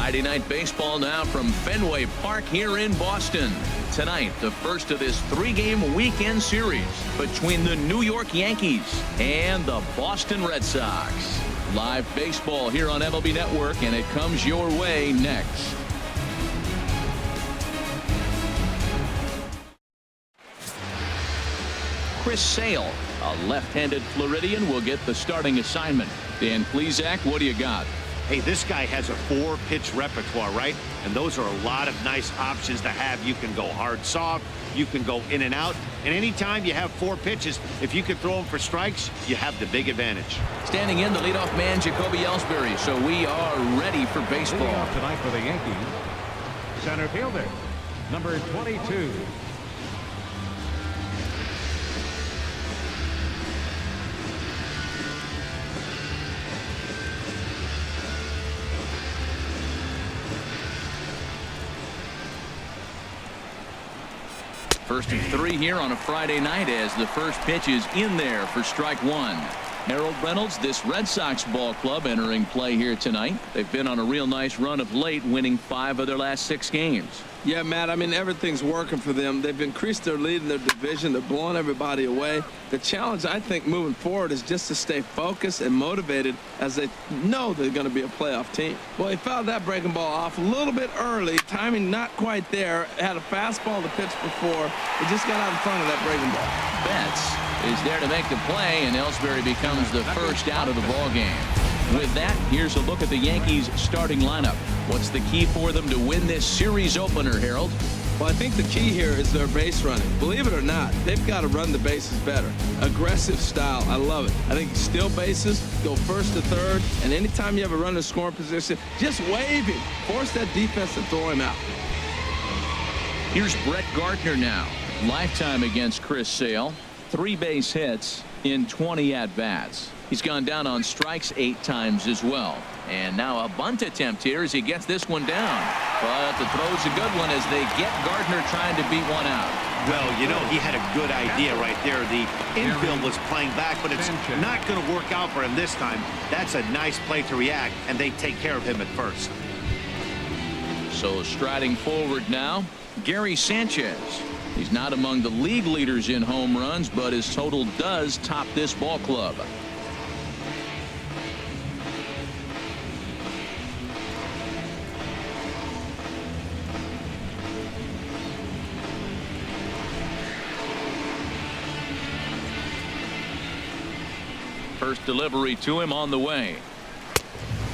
Friday night baseball now from Fenway Park here in Boston. Tonight, the first of this three-game weekend series between the New York Yankees and the Boston Red Sox. Live baseball here on MLB Network, and it comes your way next. Chris Sale, a left-handed Floridian, will get the starting assignment. Dan Plesac, what do you got? Hey, this guy has a 4-pitch repertoire, right? And those are a lot of nice options to have. You can go hard, soft. You can go in and out. And anytime you have 4 pitches, if you can throw them for strikes, you have the big advantage. Standing in, the leadoff man, Jacoby Ellsbury. So we are ready for baseball. Leading off tonight for the Yankees, center fielder, number 22. First of 3 here on a Friday night as the first pitch is in there for strike 1. Harold Reynolds, this Red Sox ball club entering play here tonight. They've been on a real nice run of late, winning 5 of their last 6 games. Yeah, Matt, I mean, everything's working for them. They've increased their lead in their division. They're blowing everybody away. The challenge, I think, moving forward is just to stay focused and motivated as they know they're going to be a playoff team. Well, he fouled that breaking ball off a little bit early. Timing not quite there. Had a fastball to pitch before. He just got out in front of that breaking ball. Betts is there to make the play, and Ellsbury becomes the first out of the ball game. With that, here's a look at the Yankees starting lineup. What's the key for them to win this series opener, Harold? Well, I think the key here is their base running. Believe it or not, they've got to run the bases better. Aggressive style. I love it. I think you steal bases, go first to third, and anytime you have a runner in scoring position, just wave him. Force that defense to throw him out. Here's Brett Gardner now. Lifetime against Chris Sale. 3 base hits in 20 at-bats. He's gone down on strikes 8 times as well. And now a bunt attempt here as he gets this one down. But the throw's a good one as they get Gardner trying to beat one out. Well, you know, he had a good idea right there. The infield was playing back, but it's not going to work out for him this time. That's a nice play to react, and they take care of him at first. So striding forward now, Gary Sanchez. He's not among the league leaders in home runs, but his total does top this ball club. First delivery to him on the way.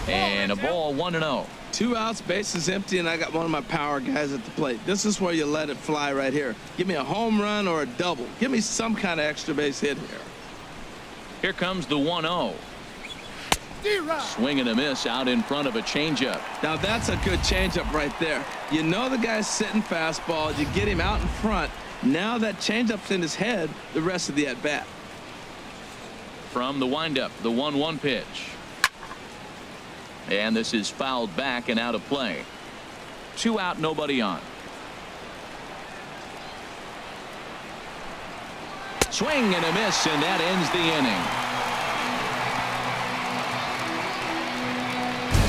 And a ball 1-0. 2 outs, bases empty, and I got one of my power guys at the plate. This is where you let it fly right here. Give me a home run or a double. Give me some kind of extra base hit here. Here comes the 1-0. Swing and a miss out in front of a changeup. Now that's a good changeup right there. You know the guy's sitting fastball. You get him out in front. Now that changeup's in his head the rest of the at-bat. From the windup, the 1-1 pitch. And this is fouled back and out of play. 2 out, nobody on. Swing and a miss, and that ends the inning.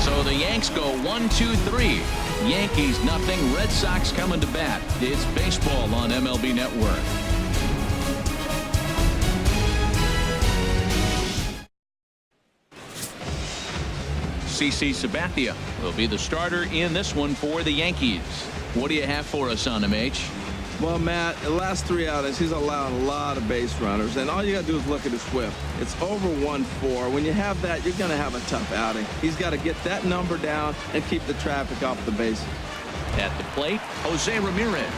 So the Yanks go 1-2-3. Yankees nothing. Red Sox coming to bat. It's baseball on MLB Network. CC Sabathia will be the starter in this one for the Yankees. What do you have for us on him, H? Well, Matt, the last 3 outings, he's allowed a lot of base runners, and all you got to do is look at his whip. It's over 1-4. When you have that, you're going to have a tough outing. He's got to get that number down and keep the traffic off the bases. At the plate, Jose Ramirez.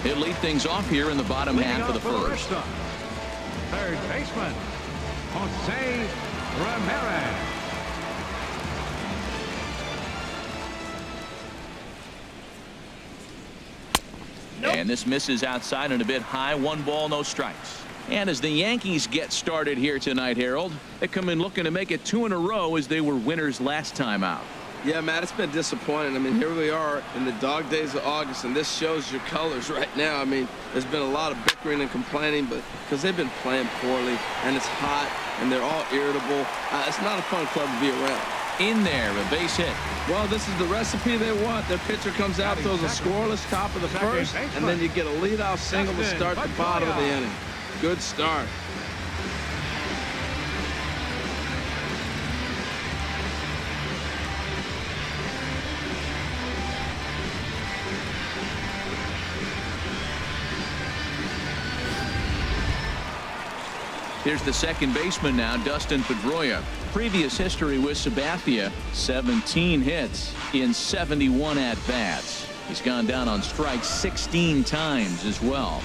He'll lead things off here in the bottom half of the first. Third baseman, Jose Ramirez. And this misses outside and a bit high. 1 ball, no strikes. And as the Yankees get started here tonight, Harold, they come in looking to make it 2 in a row as they were winners last time out. Yeah, Matt, it's been disappointing. I mean, here we are in the dog days of August, and this shows your colors right now. I mean, there's been a lot of bickering and complaining, but because they've been playing poorly, and it's hot, and they're all irritable. It's not a fun club to be around. In there, a base hit. Well, this is the recipe they want. Their pitcher comes out, throws a scoreless top of the first, and then you get a leadoff single to start the bottom of the inning. Good start. Here's the second baseman now, Dustin Pedroia. Previous history with Sabathia, 17 hits in 71 at-bats. He's gone down on strikes 16 times as well.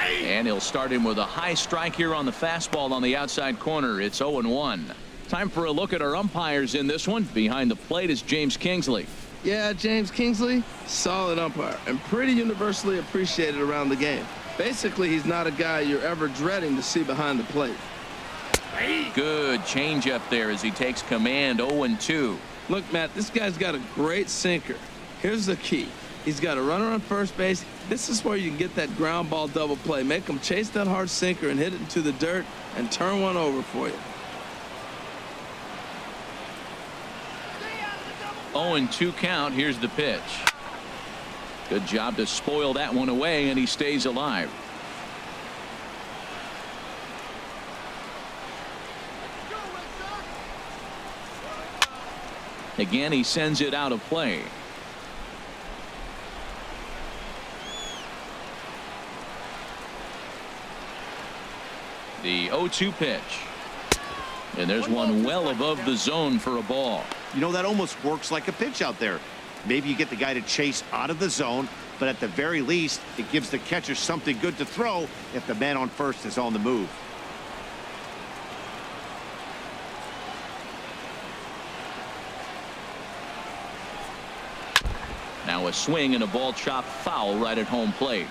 And he'll start him with a high strike here on the fastball on the outside corner. It's 0-1. Time for a look at our umpires in this one. Behind the plate is James Kingsley. Yeah, James Kingsley, solid umpire and pretty universally appreciated around the game. Basically, he's not a guy you're ever dreading to see behind the plate. Good changeup there as he takes command. 0-2. Look, Matt, this guy's got a great sinker. Here's the key. He's got a runner on first base. This is where you can get that ground ball double play. Make him chase that hard sinker and hit it into the dirt and turn one over for you. 0-2 count. Here's the pitch. Good job to spoil that one away, and he stays alive. Again, he sends it out of play. The 0-2 pitch. And there's one well above the zone for a ball. You know, that almost works like a pitch out there. Maybe you get the guy to chase out of the zone, but at the very least, it gives the catcher something good to throw if the man on first is on the move. Now a swing and a ball chopped foul right at home plate.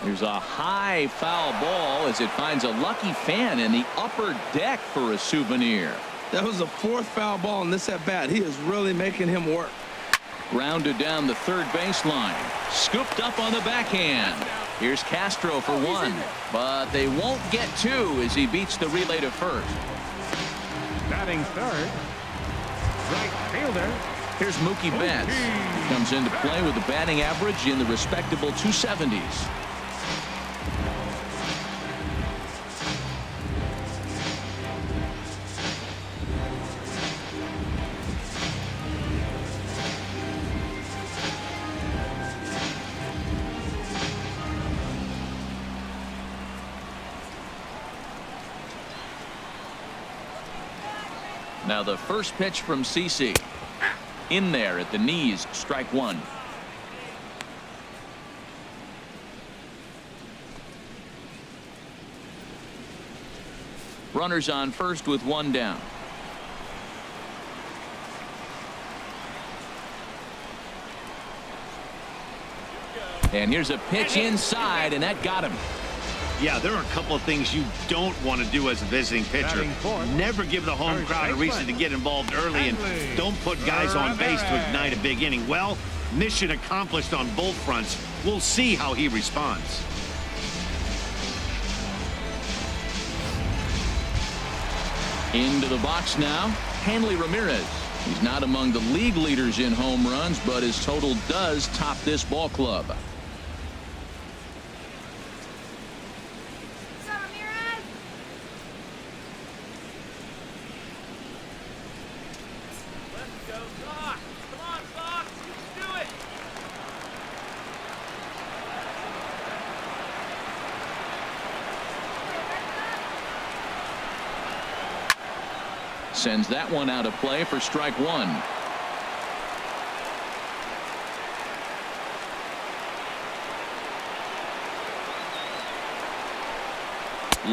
There's a high foul ball as it finds a lucky fan in the upper deck for a souvenir. That was the fourth foul ball in this at bat. He is really making him work. Grounded down the third baseline. Scooped up on the backhand. Here's Castro for one, but they won't get two as he beats the relay to first. Batting third, right fielder. Here's Mookie Betts. Comes into play with a batting average in the respectable 270s. Now the first pitch from CC. In there at the knees, strike one. Runners on first with one down. And here's a pitch inside, and that got him. Yeah, there are a couple of things you don't want to do as a visiting pitcher. Never give the home crowd a reason to get involved early, and don't put guys on base to ignite a big inning. Well, mission accomplished on both fronts. We'll see how he responds. Into the box now, Hanley Ramirez. He's not among the league leaders in home runs, but his total does top this ball club. Sends that one out of play for strike one.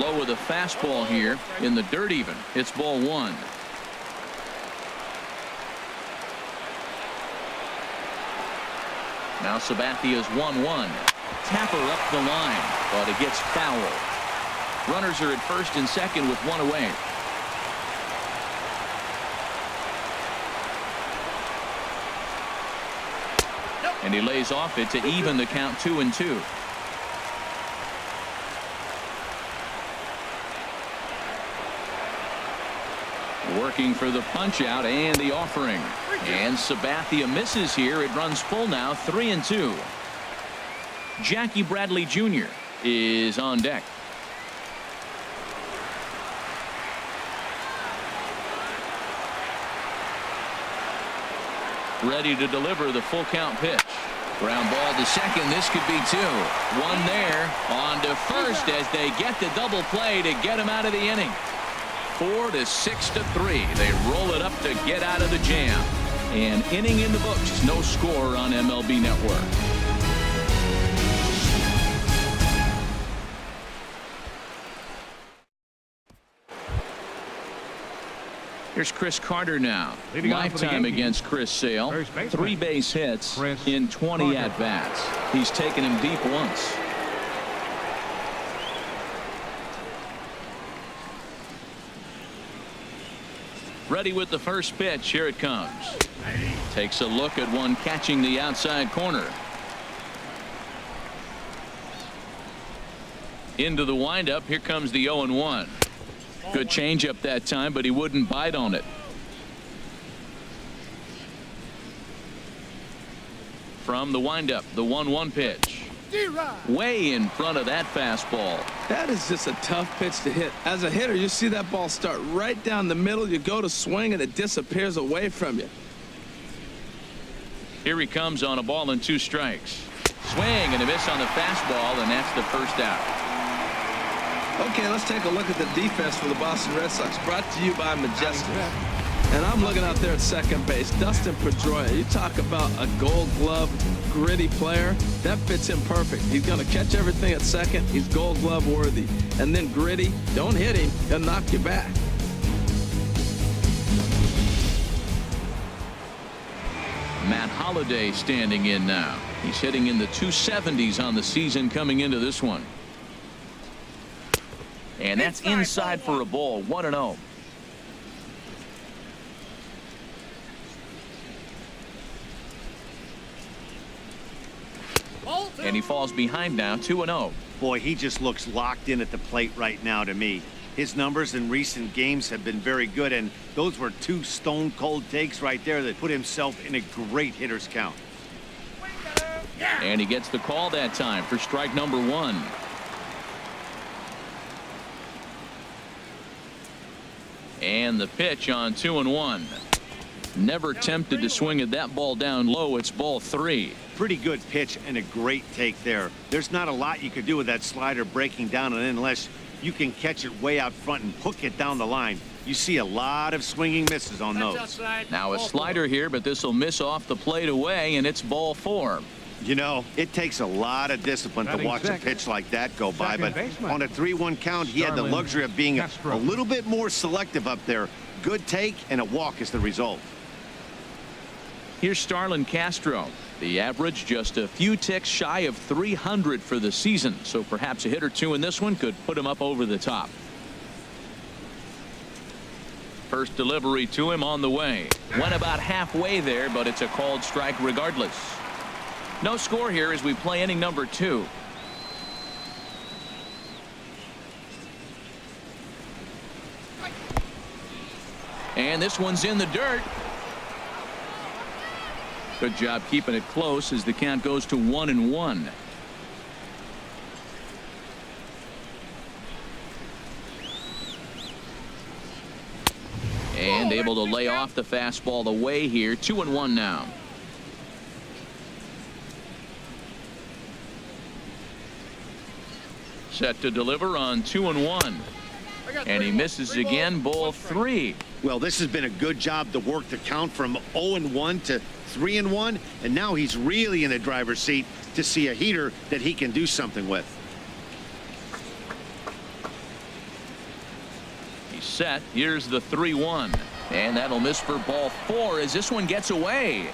Low with a fastball here in the dirt even. It's ball one. Now Sabathia's 1-1. Tapper up the line, but it gets foul. Runners are at first and second with one away. And he lays off it to even the count 2-2. Working for the punch out and the offering. And Sabathia misses here. It runs full now, 3-2. Jackie Bradley Jr. is on deck. Ready to deliver the full count pitch. Ground ball to second. This could be two. One there. On to first as they get the double play to get him out of the inning. 4-6-3. They roll it up to get out of the jam. An inning in the books. No score on MLB Network. Here's Chris Carter now. Lifetime against Chris Sale. 3 base hits in 20 at-bats. He's taken him deep once. Ready with the first pitch. Here it comes. Takes a look at one catching the outside corner. Into the windup. Here comes the 0-1. Good changeup that time, but he wouldn't bite on it. From the windup, the 1-1 pitch. Way in front of that fastball. That is just a tough pitch to hit. As a hitter, you see that ball start right down the middle. You go to swing, and it disappears away from you. Here he comes on a ball and 2 strikes. Swing and a miss on the fastball, and that's the first out. Okay, let's take a look at the defense for the Boston Red Sox, brought to you by Majestic. And I'm looking out there at second base. Dustin Pedroia, you talk about a Gold Glove, gritty player. That fits him perfect. He's going to catch everything at second. He's Gold Glove worthy. And then gritty, don't hit him, he'll knock you back. Matt Holliday standing in now. He's hitting in the 270s on the season coming into this one. And that's inside for a ball. 1-0. And he falls behind now, 2-0. Boy, he just looks locked in at the plate right now to me. His numbers in recent games have been very good, and those were 2 stone-cold takes right there that put himself in a great hitter's count. And he gets the call that time for strike number 1. And the pitch on 2-1. Never tempted to swing at that ball down low. It's ball 3. Pretty good pitch and a great take there. There's not a lot you could do with that slider breaking down, and unless you can catch it way out front and hook it down the line, you see a lot of swinging misses on those. Now a slider here, but this will miss off the plate away, and it's ball 4. You know, it takes a lot of discipline to watch a pitch like that go by, but on a 3-1 count, he had the luxury of being a little bit more selective up there. Good take and a walk is the result. Here's Starlin Castro. The average just a few ticks shy of 300 for the season, so perhaps a hit or 2 in this one could put him up over the top. First delivery to him on the way. Went about halfway there, but it's a called strike regardless. No score here as we play inning number 2. And this one's in the dirt. Good job keeping it close as the count goes to 1-1. And able to lay off the fastball away here. 2-1 now. Set to deliver on 2-1. And he misses again, ball 3. Well, this has been a good job to work the count from 0-1 to 3-1, and now he's really in the driver's seat to see a heater that he can do something with. He's set. Here's the 3-1. And that'll miss for ball 4 as this one gets away.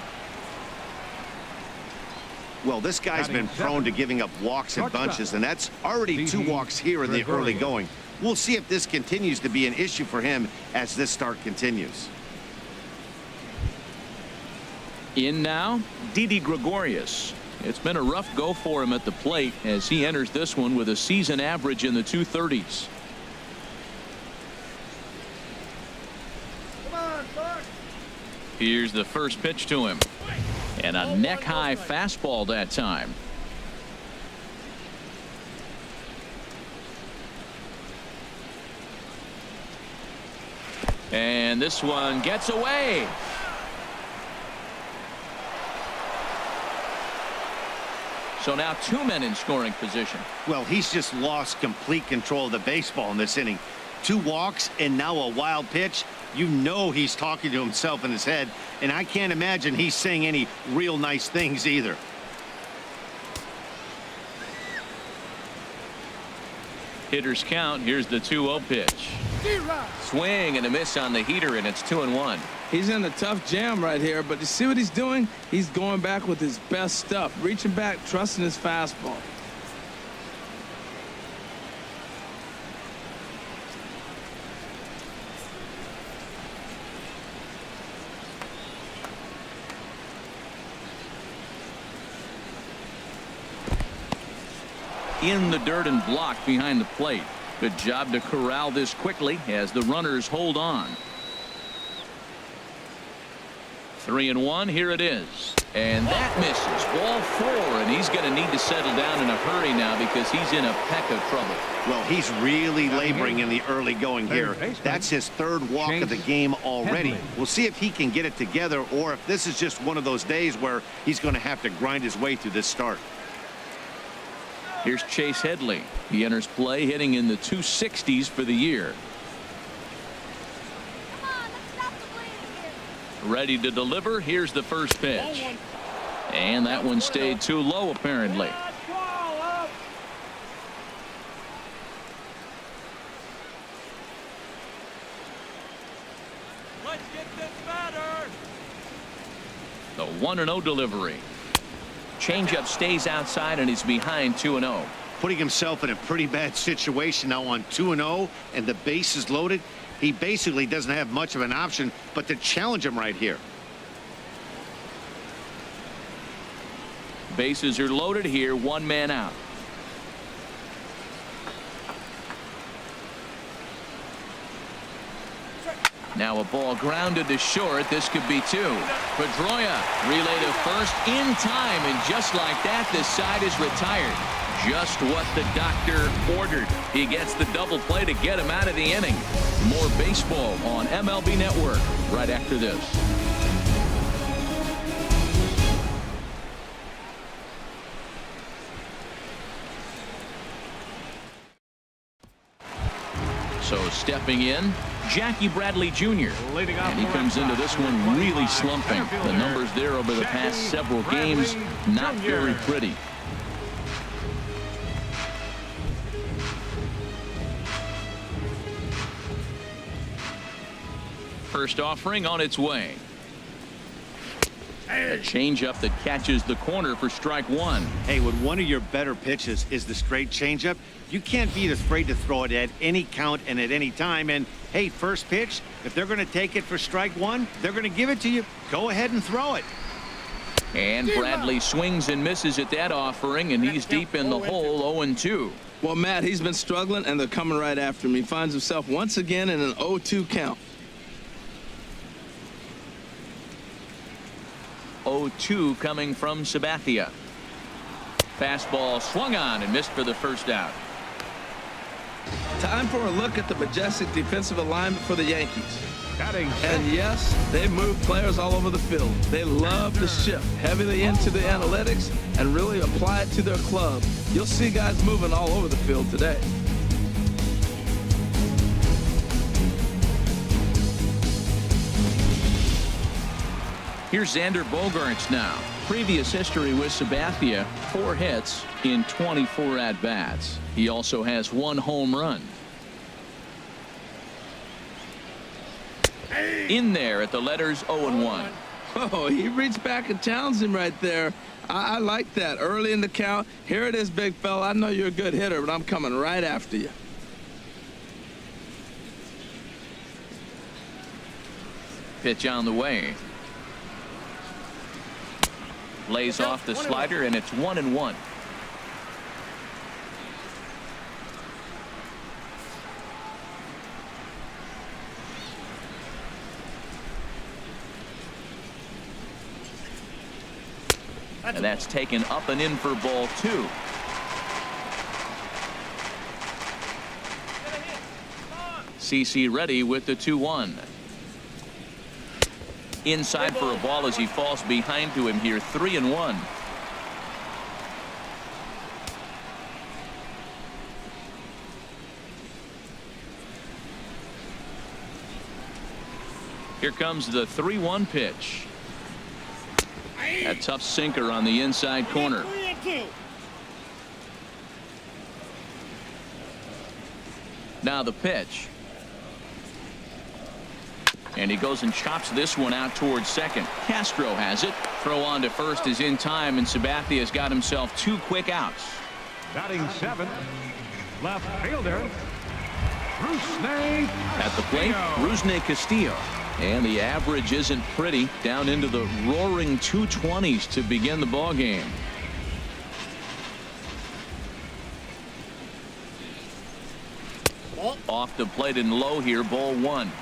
Well, this guy's been prone to giving up walks and bunches, and that's already 2 walks here in the early going. We'll see if this continues to be an issue for him as this start continues. In now, Didi Gregorius. It's been a rough go for him at the plate as he enters this one with a season average in the 230s. Here's the first pitch to him. And a neck-high fastball that time. And this one gets away. So now 2 men in scoring position. Well, he's just lost complete control of the baseball in this inning. 2 walks and now a wild pitch. You know he's talking to himself in his head, and I can't imagine he's saying any real nice things either. Hitters count. Here's the 2-0 pitch. Swing and a miss on the heater, and it's 2-1. He's in a tough jam right here, but you see what he's doing? He's going back with his best stuff, reaching back, trusting his fastball. In the dirt and blocked behind the plate. Good job to corral this quickly as the runners hold on. 3-1. Here it is. And that misses. Ball 4, and he's going to need to settle down in a hurry now because he's in a peck of trouble. Well, he's really laboring in the early going here. That's his 3rd walk of the game already. We'll see if he can get it together or if this is just one of those days where he's going to have to grind his way through this start. Here's Chase Headley. He enters play hitting in the 260s for the year. Ready to deliver. Here's the first pitch. And that one stayed too low apparently. Let's get this better. The 1-0 delivery. Changeup stays outside and he's behind 2-0. Putting himself in a pretty bad situation now on 2-0 and the base is loaded. He basically doesn't have much of an option but to challenge him right here. Bases are loaded here. 1 man out. Now a ball grounded to short. This could be 2. Pedroia relay to first in time, and just like that the side is retired. Just what the doctor ordered. He gets the double play to get him out of the inning. More baseball on MLB Network right after this. So stepping in, Jackie Bradley Jr. And he comes into this one really slumping. The numbers there over the past several games, not very pretty. First offering on its way. A changeup that catches the corner for strike 1. Hey, when one of your better pitches is the straight changeup, you can't be afraid to throw it at any count and at any time. And hey, first pitch, if they're going to take it for strike 1, they're going to give it to you. Go ahead and throw it. And Bradley swings and misses at that offering, and he's deep in the hole. 0-2. Well, Matt, he's been struggling, and they're coming right after him. He finds himself once again in an 0-2 count. 0-2 coming from Sabathia. Fastball swung on and missed for the first out. Time for a look at the majestic defensive alignment for the Yankees. Batting. And yes, they move players all over the field. They love to shift heavily into the analytics and really apply it to their club. You'll see guys moving all over the field today. Here's Xander Bogaerts now. Previous history with Sabathia, 4 hits in 24 at-bats. He also has 1 home run. In there at the letters 0-1. Oh, he reached back and challenged him right there. I like that. Early in the count. Here it is, big fella. I know you're a good hitter, but I'm coming right after you. Pitch on the way. Lays off the slider, and it's 1-1. And that's taken up and in for ball 2. CC ready with the 2-1. Inside for a ball as he falls behind to him here. 3-1. Here comes the 3-1 pitch. A tough sinker on the inside corner. Now the pitch. And he goes and chops this one out towards second. Castro has it. Throw on to first is in time, and Sabathia's got himself 2 quick outs. Batting 7th, left fielder, Rusney At the plate, Rusney Castillo. And the average isn't pretty. Down into the roaring 220s to begin the ball game. Off the plate and low here, ball 1.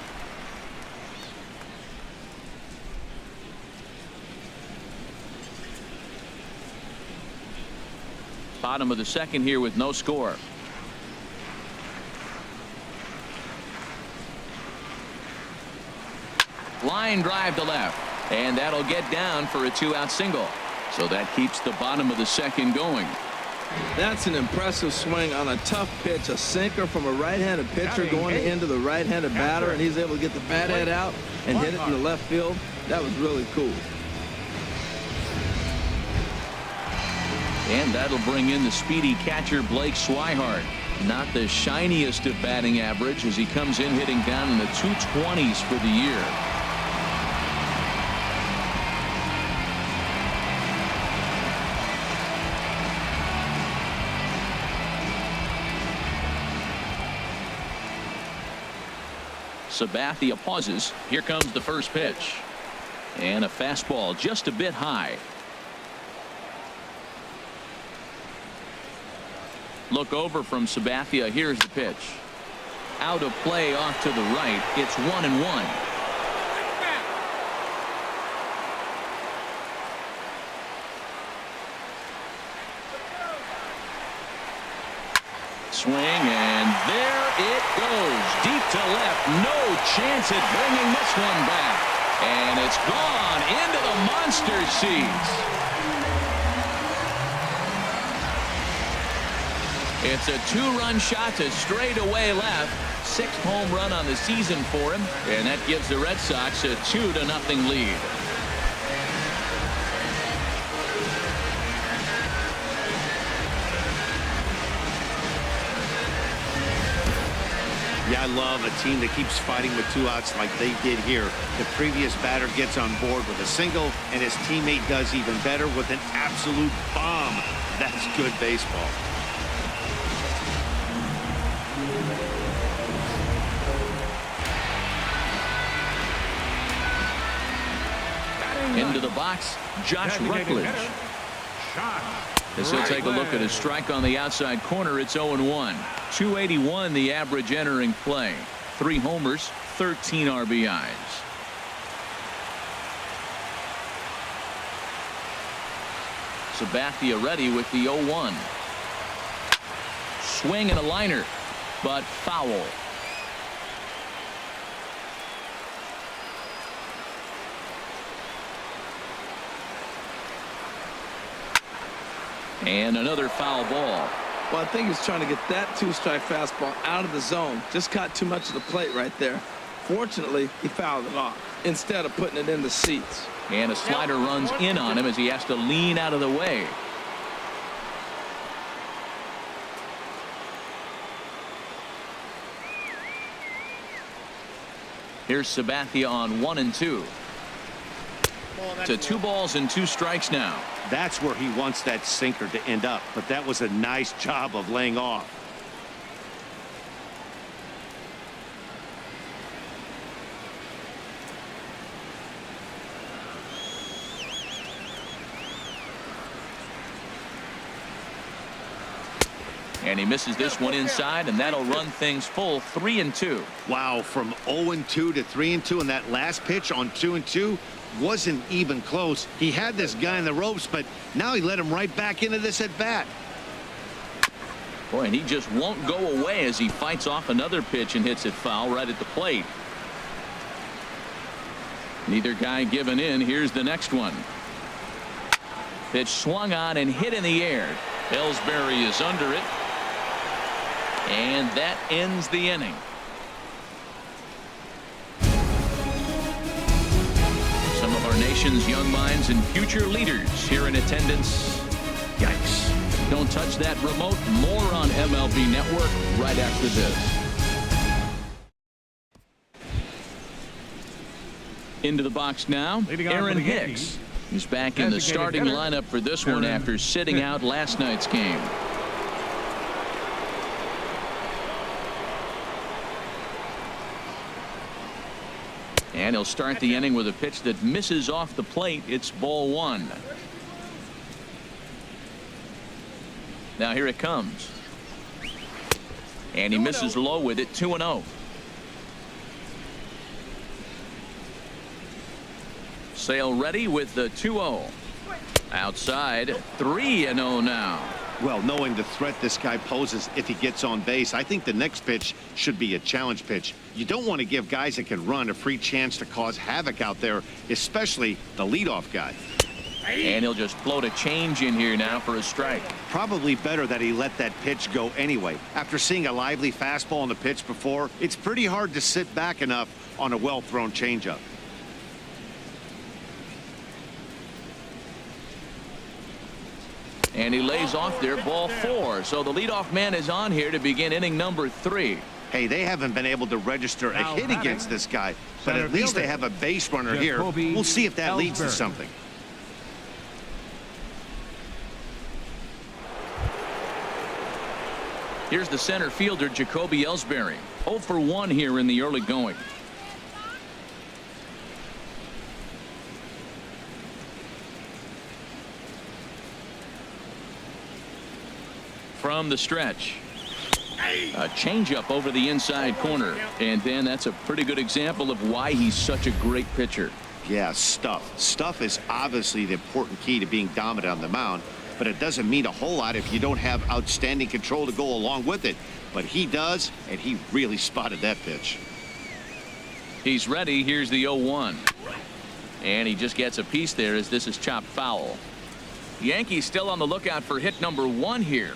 Bottom of the second here with no score. Line drive to left, and that'll get down for a 2-out single. So that keeps the bottom of the second going. That's an impressive swing on a tough pitch. A sinker from a right-handed pitcher going into the right-handed batter, and he's able to get the bat head out and hit it in the left field. That was really cool. And that'll bring in the speedy catcher Blake Swihart. Not the shiniest of batting average as he comes in hitting down in the 220s for the year. Sabathia pauses. Here comes the first pitch. And a fastball just a bit high. Look over from Sabathia. Here's the pitch. Out of play off to the right. It's 1-1. Swing, and there it goes. Deep to left. No chance at bringing this one back. And it's gone into the monster seats. It's a 2-run shot to straightaway left. 6th home run on the season for him, and that gives the Red Sox a 2-0 lead. Yeah, I love a team that keeps fighting with 2 outs like they did here. The previous batter gets on board with a single, and his teammate does even better with an absolute bomb. That's good baseball. Into the box, Josh Rutledge. As he'll take a look at his strike on the outside corner, it's 0-1. 281 the average entering play. 3 homers, 13 RBIs. Sabathia ready with the 0-1. Swing and a liner, but foul. And another foul ball. Well, I think he's trying to get that 2-strike fastball out of the zone. Just caught too much of the plate right there. Fortunately, he fouled it off instead of putting it in the seats. And a slider runs in on him as he has to lean out of the way. Here's Sabathia on 1-2. To 2 balls and 2 strikes now. That's where he wants that sinker to end up, but that was a nice job of laying off. And he misses this one inside, and that'll run things full 3-2. Wow, from 0-2 to 3-2, and that last pitch on 2-2 wasn't even close. He had this guy in the ropes, but now he let him right back into this at bat. Boy, and he just won't go away as he fights off another pitch and hits it foul right at the plate. Neither guy giving in. Here's the next one. Pitch swung on and hit in the air. Ellsbury is under it. And that ends the inning. Some of our nation's young minds and future leaders here in attendance. Yikes. Don't touch that remote. More on MLB Network right after this. Into the box now, Aaron Hicks. He's back in the starting lineup for this one after sitting out last night's game. And he'll start the inning with a pitch that misses off the plate. It's ball 1. Now here it comes. And he misses low with it. 2-0. Sale ready with the 2-0. Outside. 3-0 now. Well, knowing the threat this guy poses if he gets on base, I think the next pitch should be a challenge pitch. You don't want to give guys that can run a free chance to cause havoc out there, especially the leadoff guy. And he'll just float a change in here now for a strike. Probably better that he let that pitch go anyway. After seeing a lively fastball on the pitch before, it's pretty hard to sit back enough on a well-thrown changeup. And he lays off there, ball 4. So the leadoff man is on here to begin inning number 3. Hey, they haven't been able to register a hit against this guy, but at least they have a base runner here. We'll see if that leads to something. Here's the center fielder, Jacoby Ellsbury. 0 for 1 here in the early going. From the stretch. A changeup over the inside corner. And then that's a pretty good example of why he's such a great pitcher. Yeah, stuff. Stuff is obviously the important key to being dominant on the mound, but it doesn't mean a whole lot if you don't have outstanding control to go along with it. But he does, and he really spotted that pitch. He's ready. Here's the 0-1. And he just gets a piece there as this is chopped foul. Yankees still on the lookout for hit number 1 here.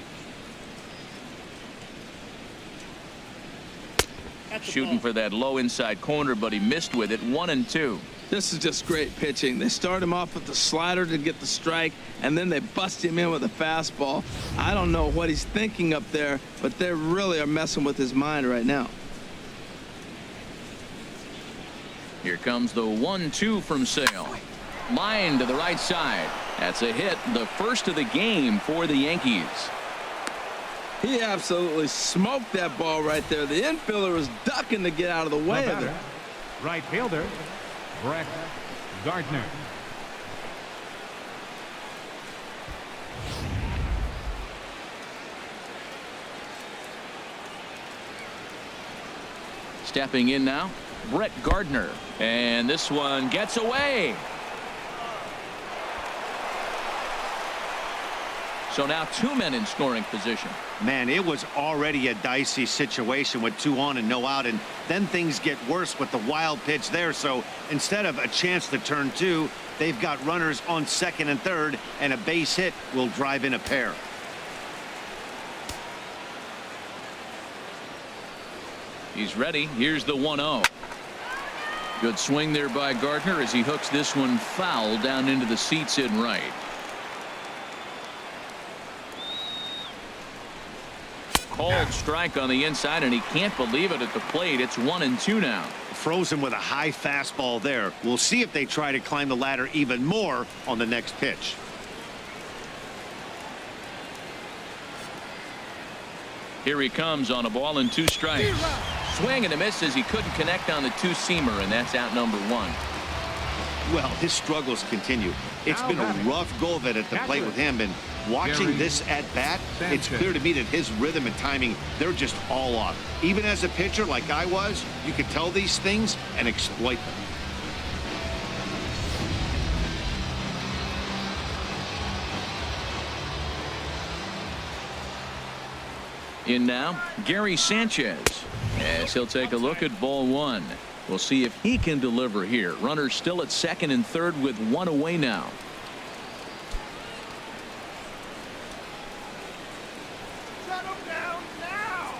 Shooting for that low inside corner, but he missed with it. 1-2. This is just great pitching. They start him off with the slider to get the strike, and then they bust him in with a fastball. I don't know what he's thinking up there, but they really are messing with his mind right now. Here comes the 1-2 from Sale. Line to the right side. That's a hit, the first of the game for the Yankees. He absolutely smoked that ball right there. The infielder was ducking to get out of the way of it. Right fielder, Brett Gardner. Stepping in now, Brett Gardner. And this one gets away. So now 2 men in scoring position. Man, it was already a dicey situation with 2 on and no out, and then things get worse with the wild pitch there. So instead of a chance to turn 2, they've got runners on 2nd and 3rd, and a base hit will drive in a pair. He's ready. Here's the 1-0. Good swing there by Gardner as he hooks this one foul down into the seats in right. Called strike on the inside, and he can't believe it at the plate. It's 1-2 now. Frozen with a high fastball there. We'll see if they try to climb the ladder even more on the next pitch. Here he comes on a ball and 2 strikes. Swing and a miss as he couldn't connect on the 2-seamer, and that's out number 1. Well, his struggles continue. It's been a rough go of it at the plate with him, and watching this at bat, it's clear to me that his rhythm and timing, they're just all off. Even as a pitcher like I was, you could tell these things and exploit them. In now, Gary Sanchez, as he'll take a look at ball 1. We'll see if he can deliver here. Runners still at second and third with 1 away now. Shut him down now.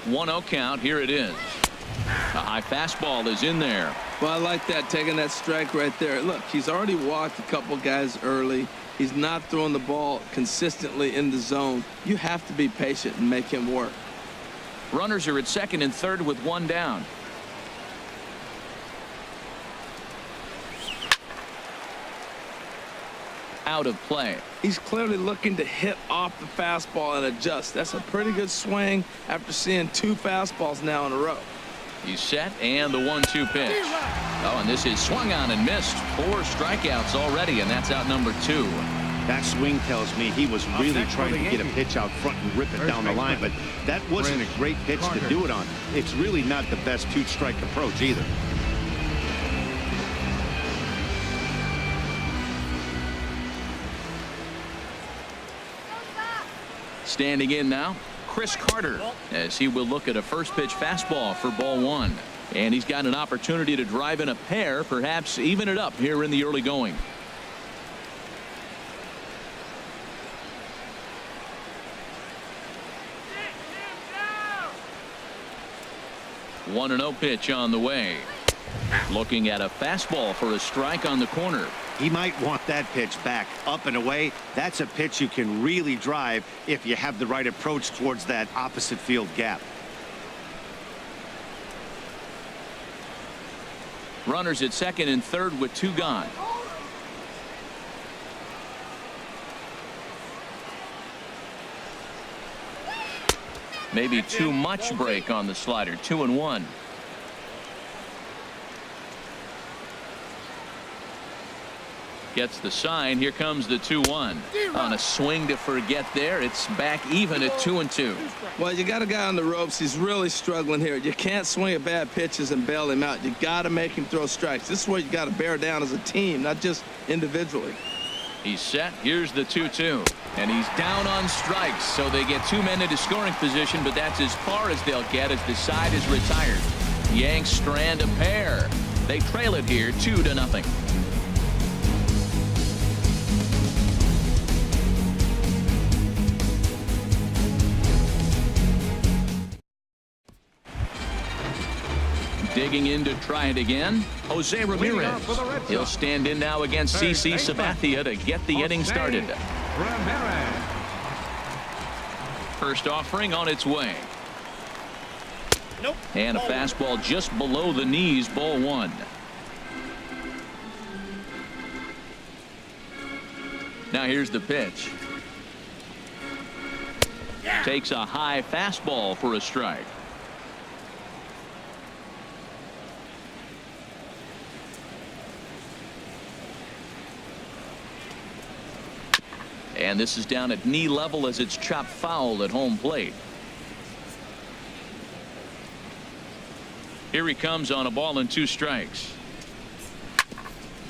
1-0 count. Here it is. A high fastball is in there. Well, I like that, taking that strike right there. Look, he's already walked a couple guys early. He's not throwing the ball consistently in the zone. You have to be patient and make him work. Runners are at second and third with 1 down. Out of play. He's clearly looking to hit off the fastball and adjust. That's a pretty good swing after seeing 2 fastballs now in a row. He's set, and the 1-2 pitch. Oh, and this is swung on and missed. 4 strikeouts already, and that's out number 2. That swing tells me he was really trying to get a pitch out front and rip it down the line, but that wasn't a great pitch to do it on. It's really not the best 2-strike approach either. Standing in now, Chris Carter, as he will look at a first pitch fastball for ball 1. And he's got an opportunity to drive in a pair, perhaps even it up here in the early going. Get him down. 1-0 pitch on the way. Looking at a fastball for a strike on the corner. He might want that pitch back, up and away. That's a pitch you can really drive if you have the right approach towards that opposite field gap. Runners at second and third with 2 gone. Maybe too much break on the slider. 2-1. Gets the sign. Here comes the 2-1. On a swing to forget there. It's back even at 2-2. Well, you got a guy on the ropes. He's really struggling here. You can't swing at bad pitches and bail him out. You got to make him throw strikes. This is where you got to bear down as a team, not just individually. He's set. Here's the 2-2. And he's down on strikes. So they get 2 men into scoring position, but that's as far as they'll get as the side is retired. Yanks strand a pair. They trail it here 2-0. Digging in to try it again, Jose Ramirez. He'll stand in now against CC Sabathia to get the inning started. First offering on its way. Nope. And a fastball just below the knees, ball 1. Now here's the pitch. Takes a high fastball for a strike. And this is down at knee level as it's chopped foul at home plate. Here he comes on a ball and 2 strikes.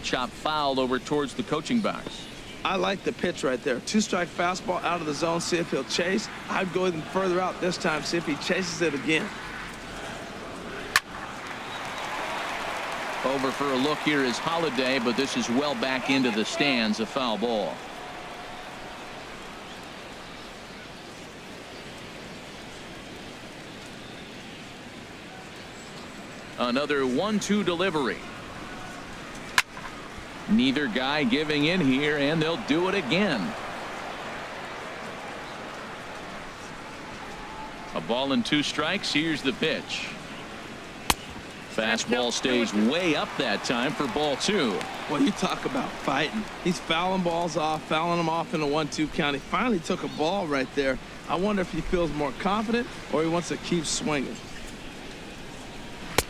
Chopped foul over towards the coaching box. I like the pitch right there. 2-strike fastball out of the zone. See if he'll chase. I'd go even further out this time. See if he chases it again. Over for a look here is Holiday, but this is well back into the stands. A foul ball. Another 1-2 delivery. Neither guy giving in here, and they'll do it again. ball and 2 strikes. Here's the pitch. Fastball stays way up that time for ball 2. Well, you talk about fighting. He's fouling balls off, fouling them off in a 1-2 count. He finally took a ball right there. I wonder if he feels more confident or he wants to keep swinging.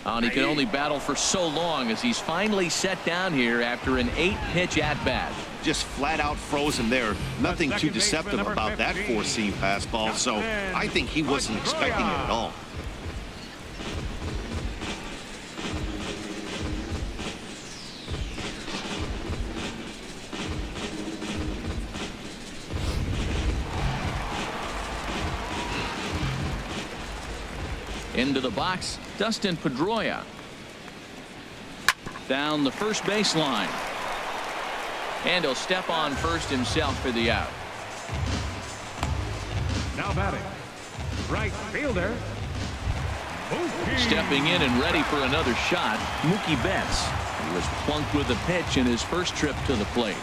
And he can only battle for so long as he's finally set down here after an 8-pitch at-bat. Just flat out frozen there. Nothing too deceptive about that 4-seam fastball, so I think he wasn't expecting it at all. Into the box, Dustin Pedroia. Down the first base line. And he'll step on first himself for the out. Now batting, right fielder, Mookie. Stepping in and ready for another shot, Mookie Betts. He was plunked with a pitch in his first trip to the plate.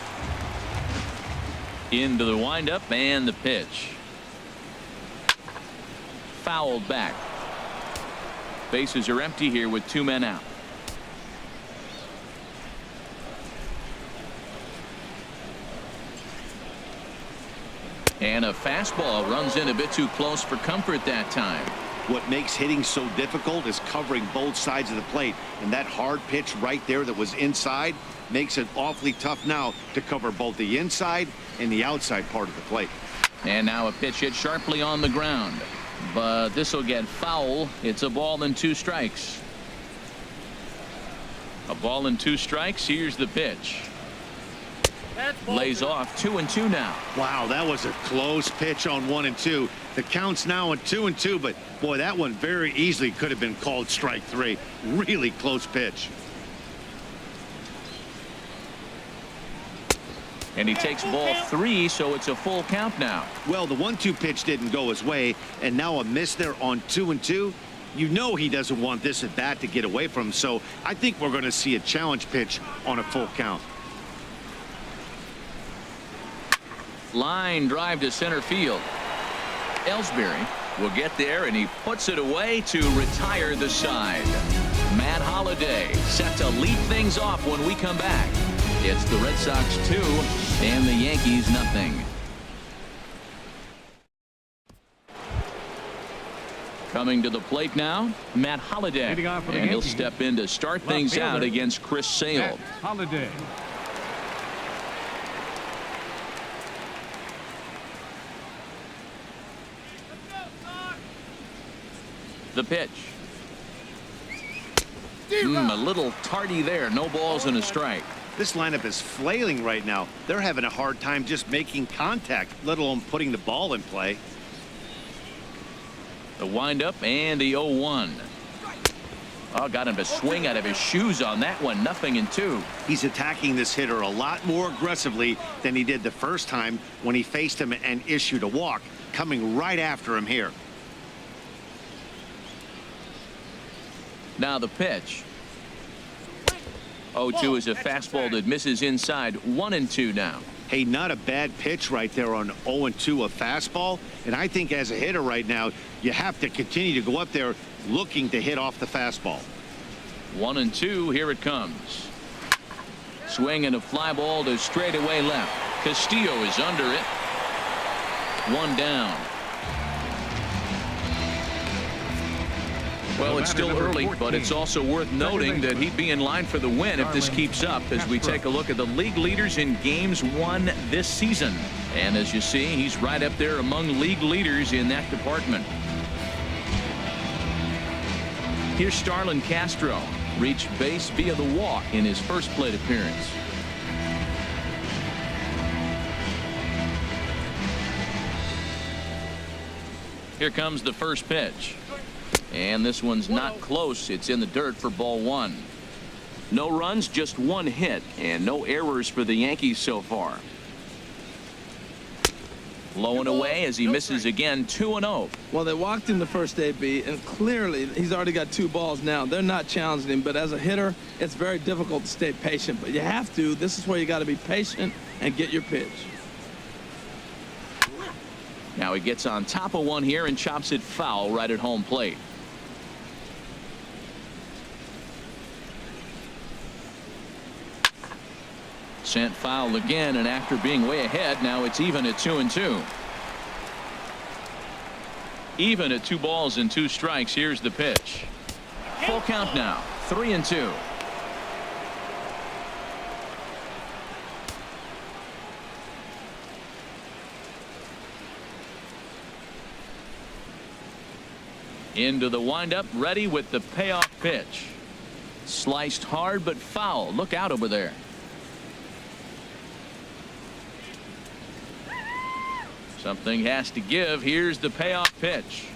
Into the windup and the pitch. Fouled back. Bases are empty here with 2 men out. And a fastball runs in a bit too close for comfort that time. What makes hitting so difficult is covering both sides of the plate, and that hard pitch right there that was inside makes it awfully tough now to cover both the inside and the outside part of the plate. And now a pitch hit sharply on the ground. But this will get foul. It's a ball and 2 strikes. A ball and 2 strikes. Here's the pitch. Lays off 2-2 now. Wow, that was a close pitch on 1-2. The count's now at 2-2, but boy, that one very easily could have been called strike 3. Really close pitch. And he takes ball 3, so it's a full count now. Well, the 1-2 pitch didn't go his way, and now a miss there on 2-2. You know he doesn't want this at bat to get away from him, so I think we're going to see a challenge pitch on a full count. Line drive to center field. Ellsbury will get there, and he puts it away to retire the side. Matt Holliday set to lead things off when we come back. It's the Red Sox 2 and the Yankees nothing. Coming to the plate now, Matt Holliday, and he'll step in to start things out against Chris Sale. Holliday. The pitch. A little tardy there. No balls and a strike. This lineup is flailing right now. They're having a hard time just making contact, let alone putting the ball in play. The windup and the 0-1. Oh, got him to swing out of his shoes on that one. 0-2. He's attacking this hitter a lot more aggressively than he did the first time when he faced him and issued a walk, coming right after him here. Now the pitch. 0-2 is a fastball that misses inside. 1-2 now. Hey, not a bad pitch right there on 0-2, a fastball. And I think as a hitter right now, you have to continue to go up there looking to hit off the fastball. 1-2. Here it comes. Swing and a fly ball to straightaway left. Castillo is under it. 1 down. Well, it's still early, but it's also worth noting that he'd be in line for the win if this keeps up as we take a look at the league leaders in games won this season. And as you see, he's right up there among league leaders in that department. Here's Starlin Castro. Reached base via the walk in his first plate appearance. Here comes the first pitch. And this one's not close. It's in the dirt for ball 1. No runs, just 1 hit, and no errors for the Yankees so far. Low and away as he misses again. 2-0. Well, they walked him the first AB, and clearly he's already got 2 balls now. They're not challenging him, but as a hitter, it's very difficult to stay patient. But you have to. This is where you got to be patient and get your pitch. Now he gets on top of one here and chops it foul right at home plate. Sent foul again, and after being way ahead, now it's even at 2-2. Even at 2 balls and 2 strikes. Here's the pitch. Full count now, 3-2. Into the windup, ready with the payoff pitch. Sliced hard but foul. Look out over there. Something has to give. Here's the payoff pitch.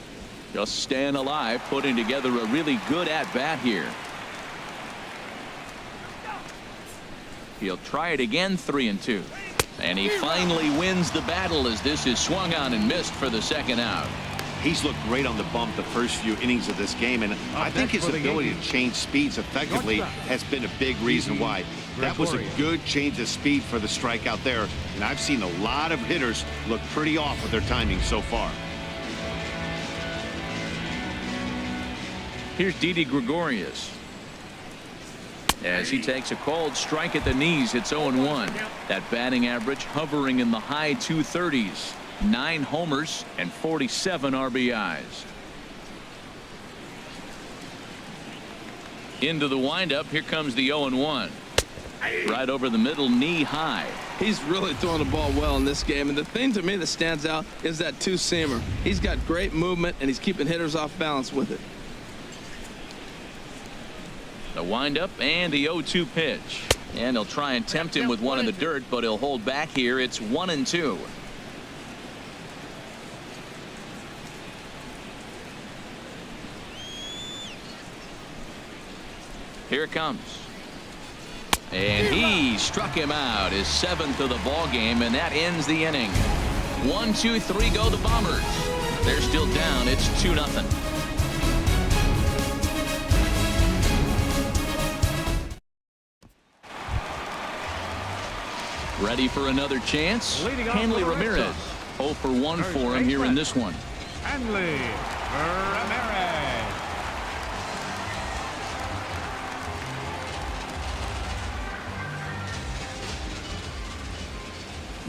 Just staying alive, putting together a really good at-bat here. He'll try it again, 3-2. And he finally wins the battle as this is swung on and missed for the second out. He's looked great on the bump the first few innings of this game, and I think his ability to change speeds effectively has been a big reason why. That was a good change of speed for the strikeout there, and I've seen a lot of hitters look pretty off with their timing so far. Here's Didi Gregorius. As he takes a cold strike at the knees, it's 0-1. That batting average hovering in the high 230s. 9 homers and 47 RBIs. Into the windup. Here comes the 0-1. Right over the middle, knee high. He's really throwing the ball well in this game, and the thing to me that stands out is that two-seamer. He's got great movement, and he's keeping hitters off balance with it. The windup and the 0-2 pitch. And he'll try and tempt him with one in the dirt, but he'll hold back here. It's 1-2. Here it comes. And he struck him out, his 7th of the ball game, and that ends the inning. 1, 2, 3 go the Bombers. They're still down. It's 2-0. Ready for another chance? Hanley Ramirez. 0 for 1 for him here in this one. Hanley Ramirez.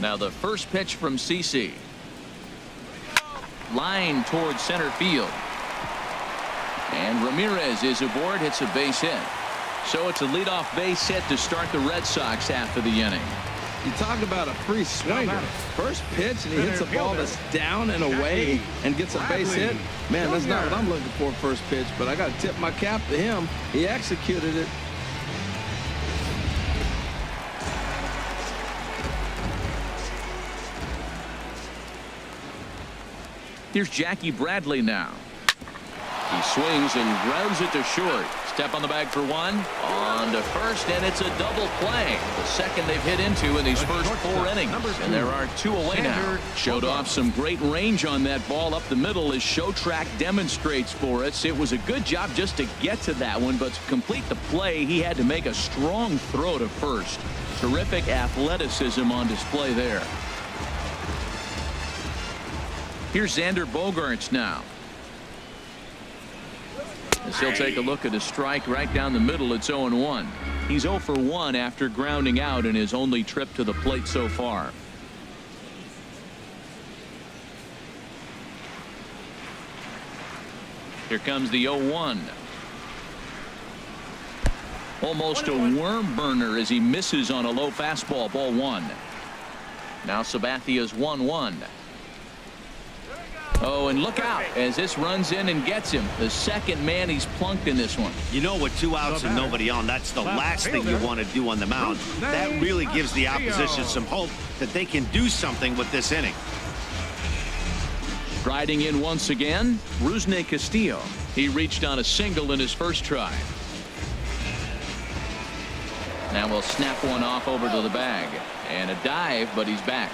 Now the first pitch from CC. Line towards center field. And Ramirez is aboard, hits a base hit. So it's a leadoff base hit to start the Red Sox after the inning. You talk about a free swinger. First pitch, and he hits a ball that's down and away and gets a base hit. Man, that's not what I'm looking for first pitch, but I got to tip my cap to him. He executed it. Here's Jackie Bradley now. He swings and grounds it to short. Step on the bag for 1. On to first, and it's a double play. The second they've hit into in these first 4 innings. And there are 2 away now. Showed off some great range on that ball up the middle as Show Track demonstrates for us. It was a good job just to get to that one, but to complete the play, he had to make a strong throw to first. Terrific athleticism on display there. Here's Xander Bogaerts now. As he'll take a look at a strike right down the middle. It's 0-1. He's 0 for 1 after grounding out in his only trip to the plate so far. Here comes the 0-1. Almost a worm burner as he misses on a low fastball. Ball 1. Now Sabathia's 1-1. Oh, and look out as this runs in and gets him. The second man he's plunked in this one. You know, with 2 outs and nobody on, that's the last thing you want to do on the mound. That really gives the opposition some hope that they can do something with this inning. Striding in once again, Rusney Castillo. He reached on a single in his first try. Now we'll snap one off over to the bag. And a dive, but he's back.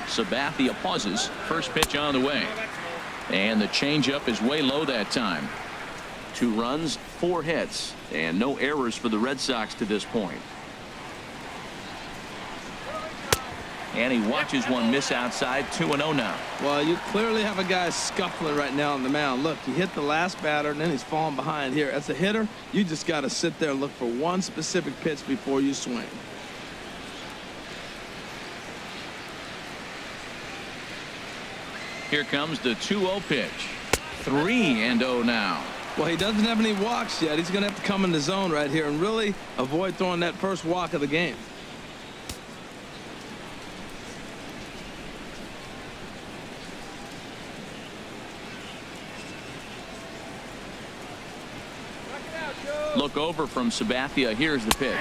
Sabathia pauses. First pitch on the way. And the changeup is way low that time. 2 runs, 4 hits, and no errors for the Red Sox to this point. And he watches one miss outside. 2-0 now. Well, you clearly have a guy scuffling right now on the mound. Look, he hit the last batter, and then he's falling behind here. As a hitter, you just got to sit there and look for one specific pitch before you swing. Here comes the 2-0 pitch. 3-0 now. Well, he doesn't have any walks yet. He's going to have to come in the zone right here and really avoid throwing that first walk of the game. Look over from Sabathia. Here's the pitch.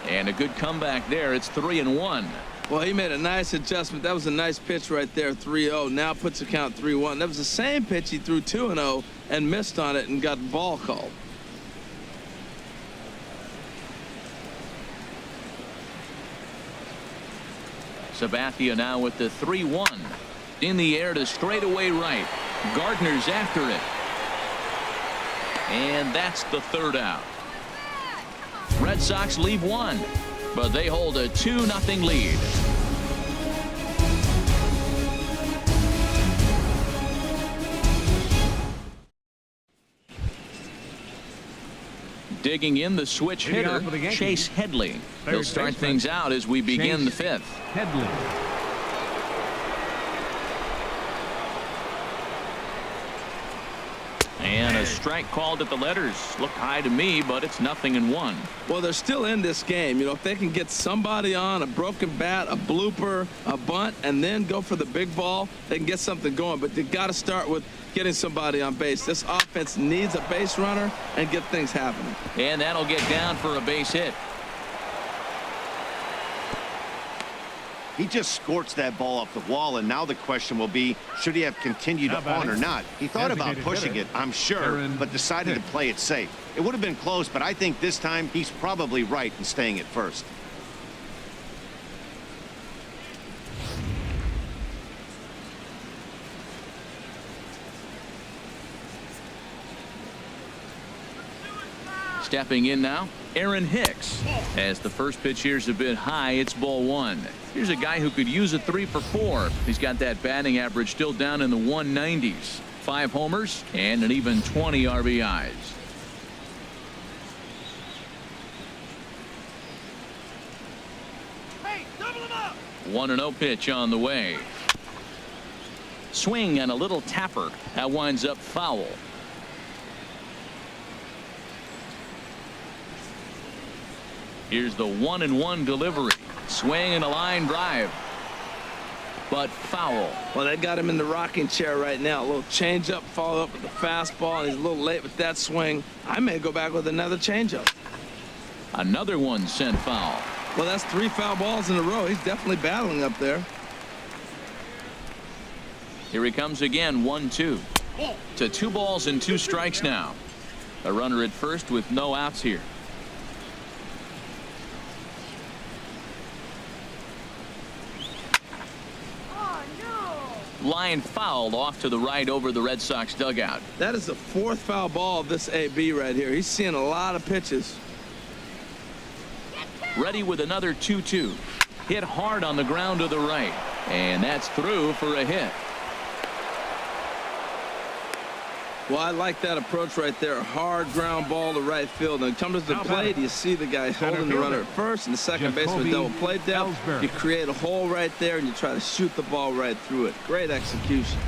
And a good comeback there. It's 3-1. Well, he made a nice adjustment. That was a nice pitch right there, 3-0. Now puts the count 3-1. That was the same pitch he threw 2-0 and missed on it and got the ball called. Sabathia now with the 3-1. In the air to straightaway right. Gardner's after it. And that's the third out. Red Sox leave one, but they hold a 2-0 lead. Digging in the switch hitter, Chase Headley. He'll start things out as we begin the fifth. Headley. And a strike called at the letters. Looked high to me, but it's 0-1. Well, they're still in this game. You know, if they can get somebody on a broken bat, a blooper, a bunt, and then go for the big ball, they can get something going. But they got to start with getting somebody on base. This offense needs a base runner and get things happening. And that'll get down for a base hit. He just scorched that ball off the wall, and now the question will be, should he have continued on or not? He thought about pushing it, I'm sure, but decided to play it safe. It would have been close, but I think this time he's probably right in staying at first. Stepping in now, Aaron Hicks. As the first pitch here's a bit high, it's ball one. Here's a guy who could use a 3 for 4. He's got that batting average still down in the 190s. 5 homers and an even 20 RBIs. Hey, double him up. 1-0 pitch on the way. Swing and a little tapper. That winds up foul. Here's the 1-1 delivery. Swing and a line drive. But foul. Well, they got him in the rocking chair right now. A little changeup, follow up with the fastball, and he's a little late with that swing. I may go back with another changeup. Another one sent foul. Well, that's 3 foul balls in a row. He's definitely battling up there. Here he comes again, 1-2. To 2 balls and 2 strikes now. A runner at first with no outs here. Line foul off to the right over the Red Sox dugout. That is the 4th foul ball of this AB right here. He's seeing a lot of pitches. Ready with another 2-2. Hit hard on the ground to the right. And that's through for a hit. Well, I like that approach right there. Hard ground ball to right field. And comes to the plate, you see the guy holding the runner at first, and the second baseman double play depth. You create a hole right there, and you try to shoot the ball right through it. Great execution.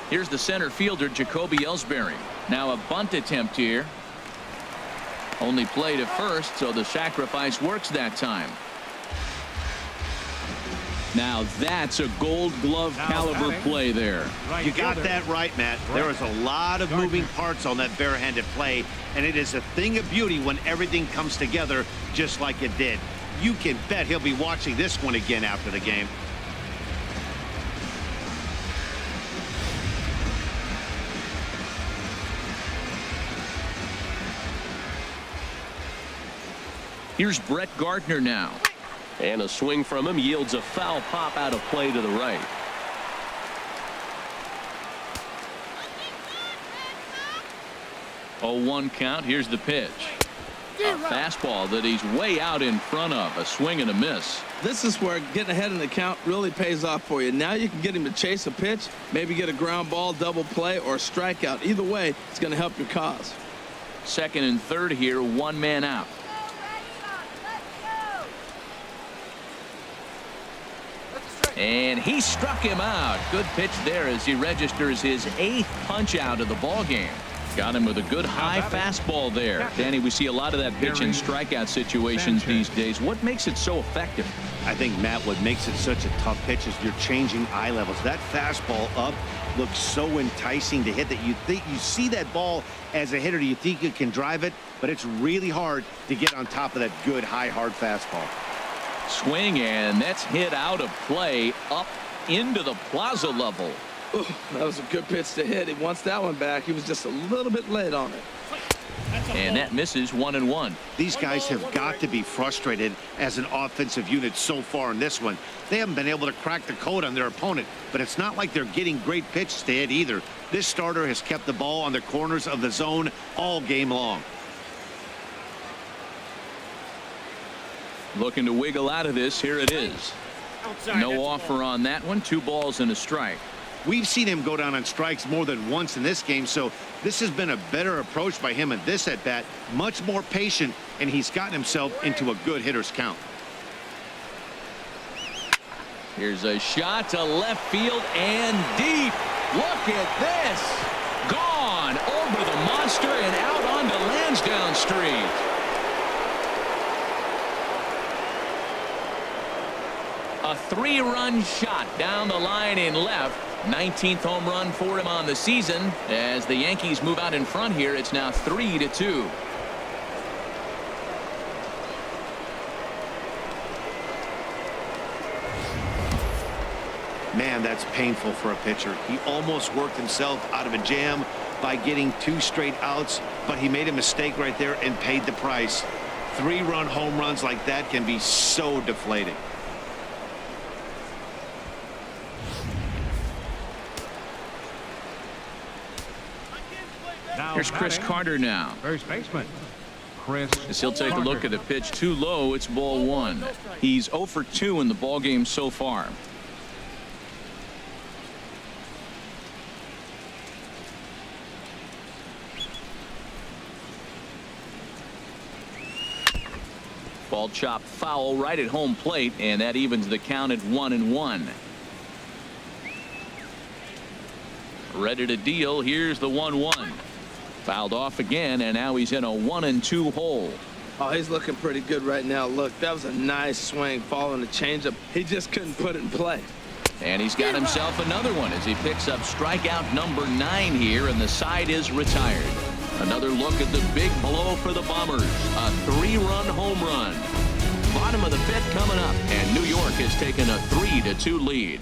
Here's the center fielder, Jacoby Ellsbury. Now a bunt attempt here. Only played at first, so the sacrifice works that time. Now that's a Gold Glove caliber play there. You got that right, Matt. There is a lot of moving parts on that barehanded play, and it is a thing of beauty when everything comes together just like it did. You can bet he'll be watching this one again after the game. Here's Brett Gardner now. And a swing from him yields a foul pop out of play to the right. 0-1 count. Here's the pitch. A fastball that he's way out in front of. A swing and a miss. This is where getting ahead in the count really pays off for you. Now you can get him to chase a pitch, maybe get a ground ball, double play, or a strikeout. Either way, it's going to help your cause. Second and third here, one man out. And he struck him out. Good pitch there as he registers his 8th punch out of the ball game. Got him with a good high fastball there. Danny, we see a lot of that pitch in strikeout situations these days. What makes it so effective? I think, Matt, what makes it such a tough pitch is you're changing eye levels. That fastball up looks so enticing to hit that you think you see that ball as a hitter. You think you can drive it, but it's really hard to get on top of that good high hard fastball. Swing, and that's hit out of play up into the plaza level. Ooh, that was a good pitch to hit. He wants that one back. He was just a little bit late on it. And that misses 1-1. These guys have got to be frustrated as an offensive unit so far in this one. They haven't been able to crack the code on their opponent, but it's not like they're getting great pitches to hit either. This starter has kept the ball on the corners of the zone all game long. Looking to wiggle out of this. Here it is. No offer on that one. 2 balls and a strike. We've seen him go down on strikes more than once in this game, so this has been a better approach by him at this at-bat. Much more patient, and he's gotten himself into a good hitter's count. Here's a shot to left field and deep. Look at this. Gone over the monster and out onto Lansdowne Street. A 3-run shot down the line in left. 19th home run for him on the season. As the Yankees move out in front here, it's now 3-2. Man, that's painful for a pitcher. He almost worked himself out of a jam by getting 2 straight outs, but he made a mistake right there and paid the price. 3-run home runs like that can be so deflating. Here's Chris Carter now. First baseman, Chris. As he'll take a look at the pitch too low, it's ball 1. He's 0 for 2 in the ball game so far. Ball chopped foul right at home plate, and that evens the count at 1-1. Ready to deal. Here's the 1-1. Fouled off again, and now he's in a 1-2 hole. Oh, he's looking pretty good right now. Look, that was a nice swing following the changeup. He just couldn't put it in play. And he's got himself another one as he picks up strikeout number 9 here, and the side is retired. Another look at the big blow for the Bombers. A 3-run home run. Bottom of the 5th coming up, and New York has taken a 3-2 lead.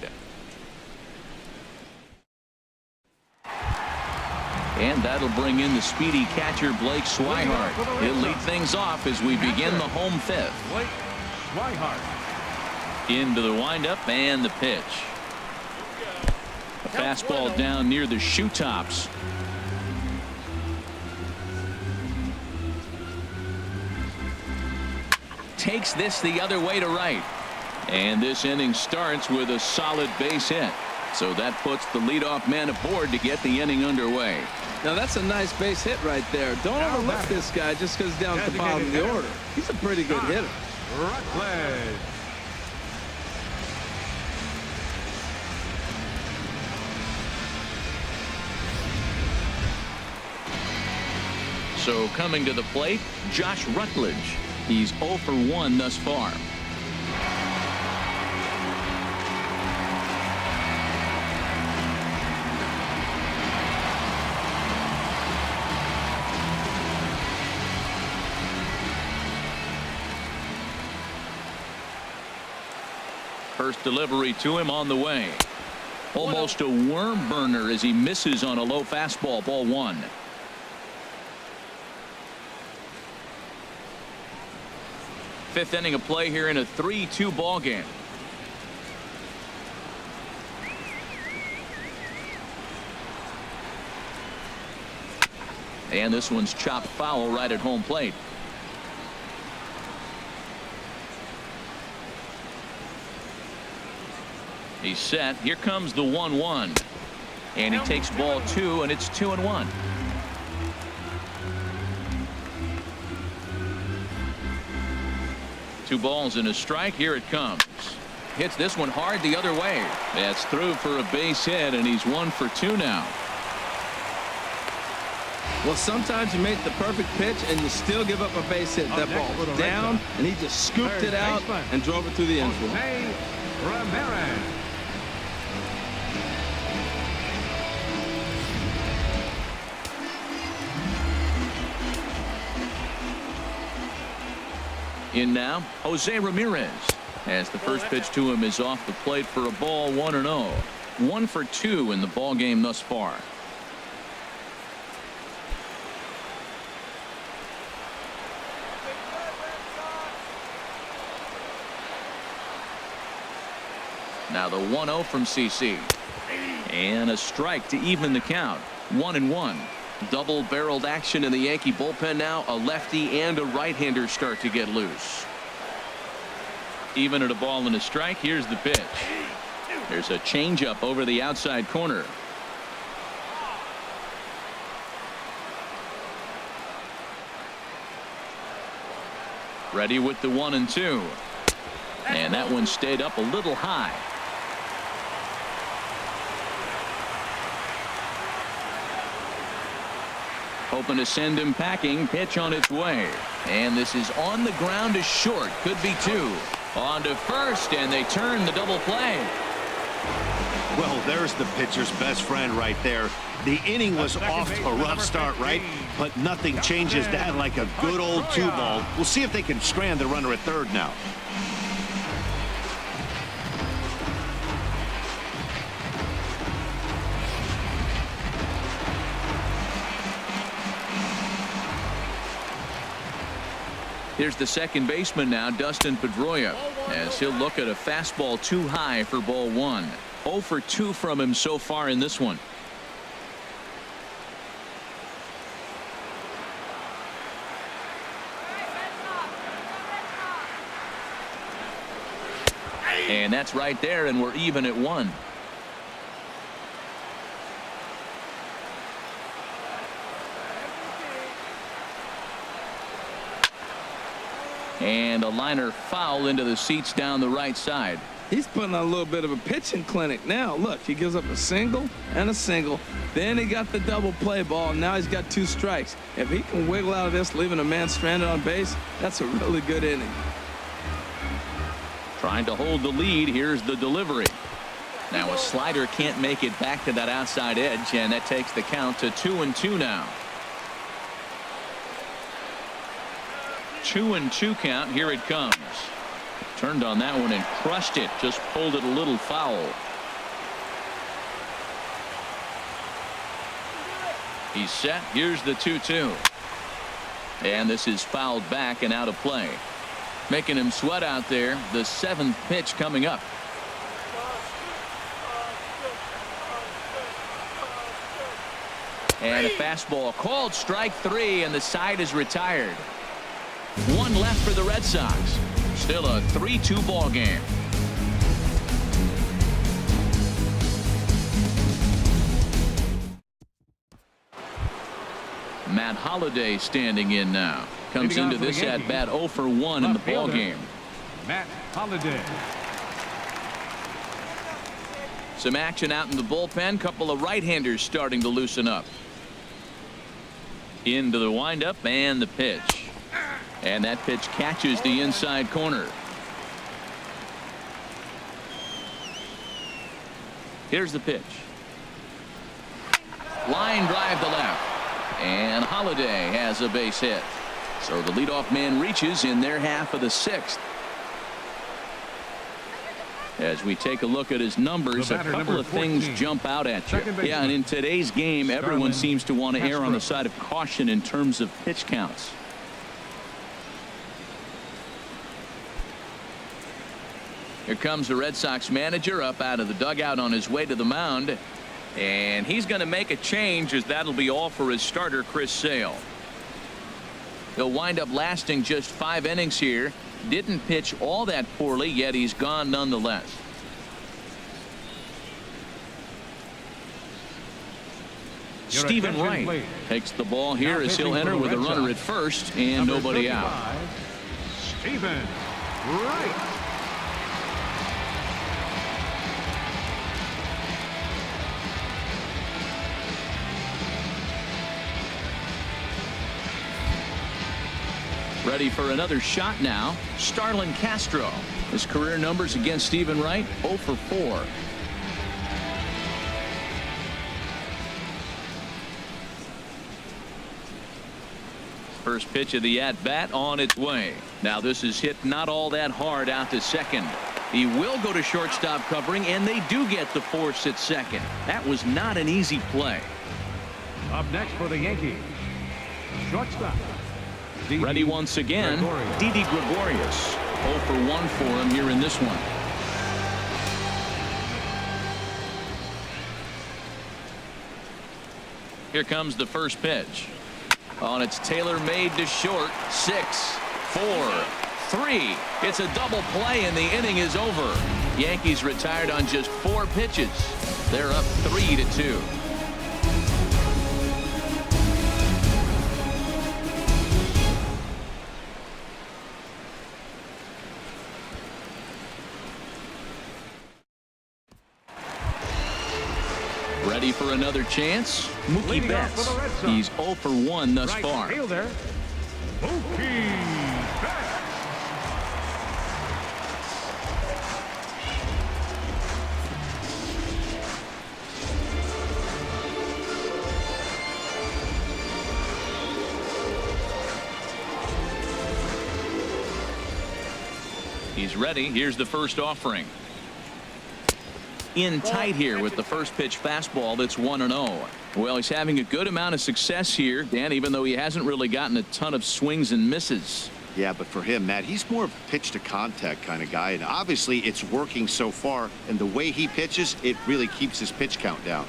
And that'll bring in the speedy catcher Blake Swihart. He'll lead things off as we begin the home 5th. Blake Swihart. Into the windup and the pitch. A fastball down near the shoe tops. Takes this the other way to right. And this inning starts with a solid base hit. So that puts the leadoff man aboard to get the inning underway. Now that's a nice base hit right there. Don't overlook this guy just because he's down at the bottom of the order. He's a pretty good hitter. Rutledge. So coming to the plate, Josh Rutledge. He's 0 for 1 thus far. First delivery to him on the way. Almost a worm burner as he misses on a low fastball. Ball 1. Fifth inning of play here in a 3-2 ball game. And this one's chopped foul right at home plate. He's set. Here comes the 1-1. And he takes ball 2, and it's 2-1. Two balls and a strike. Here it comes. Hits this one hard the other way. That's through for a base hit, and he's 1 for 2 now. Well, sometimes you make the perfect pitch and you still give up a base hit. That ball was down, and he just scooped it out and drove it through the infield. Ramirez. In now, Jose Ramirez. As the first pitch to him is off the plate for a ball, 1-0. 1 for 2 in the ball game thus far. Now the 1-0 from CC. And a strike to even the count. 1-1. Double-barreled action in the Yankee bullpen now. A lefty and a right-hander start to get loose. Even at a ball and a strike. Here's the pitch. There's a changeup over the outside corner. Ready with the 1-2. And that one stayed up a little high. Hoping to send him packing. Pitch on its way. And this is on the ground to short. Could be 2. On to first, and they turn the double play. Well, there's the pitcher's best friend right there. The inning was off to a rough start, right? But nothing changes that like a good old 2-ball. We'll see if they can strand the runner at third now. Here's the second baseman now, Dustin Pedroia, as he'll look at a fastball too high for ball 1. 0 for 2 from him so far in this one. And that's right there, and we're even at 1. And a liner foul into the seats down the right side. He's putting on a little bit of a pitching clinic now. Look, he gives up a single and a single. Then he got the double play ball. Now he's got 2 strikes. If he can wiggle out of this, leaving a man stranded on base, that's a really good inning. Trying to hold the lead. Here's the delivery. Now a slider can't make it back to that outside edge, and that takes the count to 2-2 now. 2-2 count. Here it comes. Turned on that one and crushed it. Just pulled it a little foul. He's set. Here's the 2-2. And this is fouled back and out of play. Making him sweat out there. The 7th pitch coming up. And a fastball called strike 3, and the side is retired. 1 left for the Red Sox. Still a 3-2 ball game. Matt Holliday standing in now. Comes into this at bat 0 for 1 in the ball game. Matt Holliday. Some action out in the bullpen. Couple of right-handers starting to loosen up. Into the windup and the pitch. And that pitch catches the inside corner. Here's the pitch. Line drive to left. And Holliday has a base hit. So the leadoff man reaches in their half of the 6th. As we take a look at his numbers, a couple of things jump out at you. Yeah, and in today's game, everyone seems to want to err on the side of caution in terms of pitch counts. Here comes the Red Sox manager up out of the dugout on his way to the mound. And he's going to make a change, as that'll be all for his starter, Chris Sale. He'll wind up lasting just 5 innings here. Didn't pitch all that poorly, yet he's gone nonetheless. Your Stephen attention, Wright please. takes the ball here Now as he'll pitching enter for the with a Red runner Sox. at first and Number nobody out. 35, Stephen Wright. Ready for another shot now. Starlin Castro. His career numbers against Stephen Wright, 0 for 4. First pitch of the at-bat on its way. Now this is hit not all that hard out to second. He will go to shortstop covering, and they do get the force at second. That was not an easy play. Up next for the Yankees, shortstop. Ready once again, Didi Gregorius. 0 for 1 for him here in this one. Here comes the first pitch. On its tailor-made to short. 6, 4, 3. It's a double play, and the inning is over. Yankees retired on just 4 pitches. They're up 3-2. Ready for another chance? Mookie Leading off Betts. for the Red Sox. He's 0 for 1 thus Right far. fielder, Mookie Betts. He's ready. Here's the first offering. In tight here with the first pitch fastball that's 1-0. Well, he's having a good amount of success here, Dan, even though he hasn't really gotten a ton of swings and misses. Yeah, but for him, Matt, he's more of a pitch to contact kind of guy, and obviously it's working so far, and the way he pitches, it really keeps his pitch count down.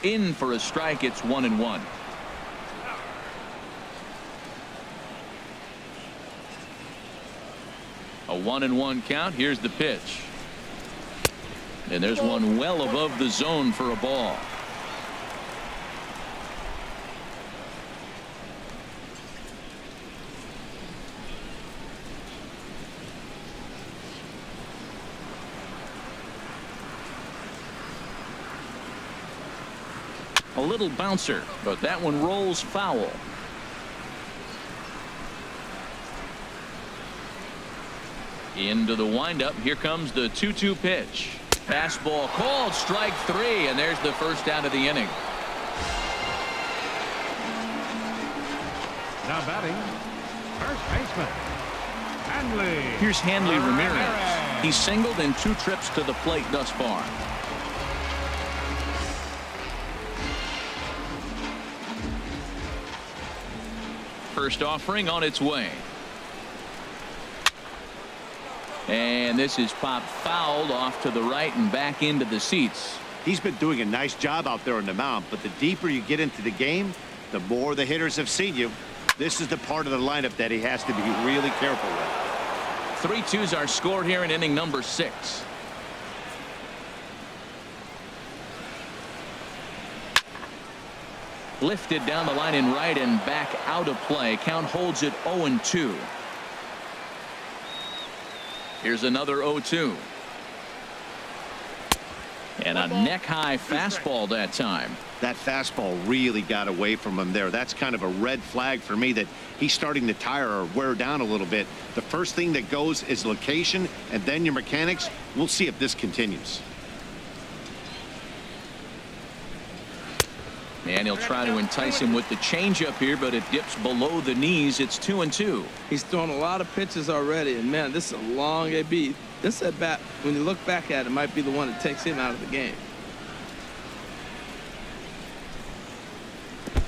In for a strike. It's 1-1. A 1-1 count. Here's the pitch. And there's one well above the zone for a ball. A little bouncer, but that one rolls foul. Into the windup. Here comes the 2-2 pitch. Fastball called, strike 3, and there's the first out of the inning. Now batting, first baseman, Hanley. Here's Hanley Ramirez. He's singled in 2 trips to the plate thus far. First offering on its way. And this is popped fouled off to the right and back into the seats. He's been doing a nice job out there on the mound, but the deeper you get into the game, the more the hitters have seen you. This is the part of the lineup that he has to be really careful with. 3-2s are scored here in inning number 6. Lifted down the line in right and back out of play. Count holds it 0-2. Here's another 0-2. And a neck-high fastball that time. That fastball really got away from him there. That's kind of a red flag for me that he's starting to tire or wear down a little bit. The first thing that goes is location, and then your mechanics. We'll see if this continues. And he'll try to entice him with the changeup here, but it dips below the knees. It's 2-2. He's thrown a lot of pitches already, and man, this is a long AB. This at bat, when you look back at it, might be the one that takes him out of the game.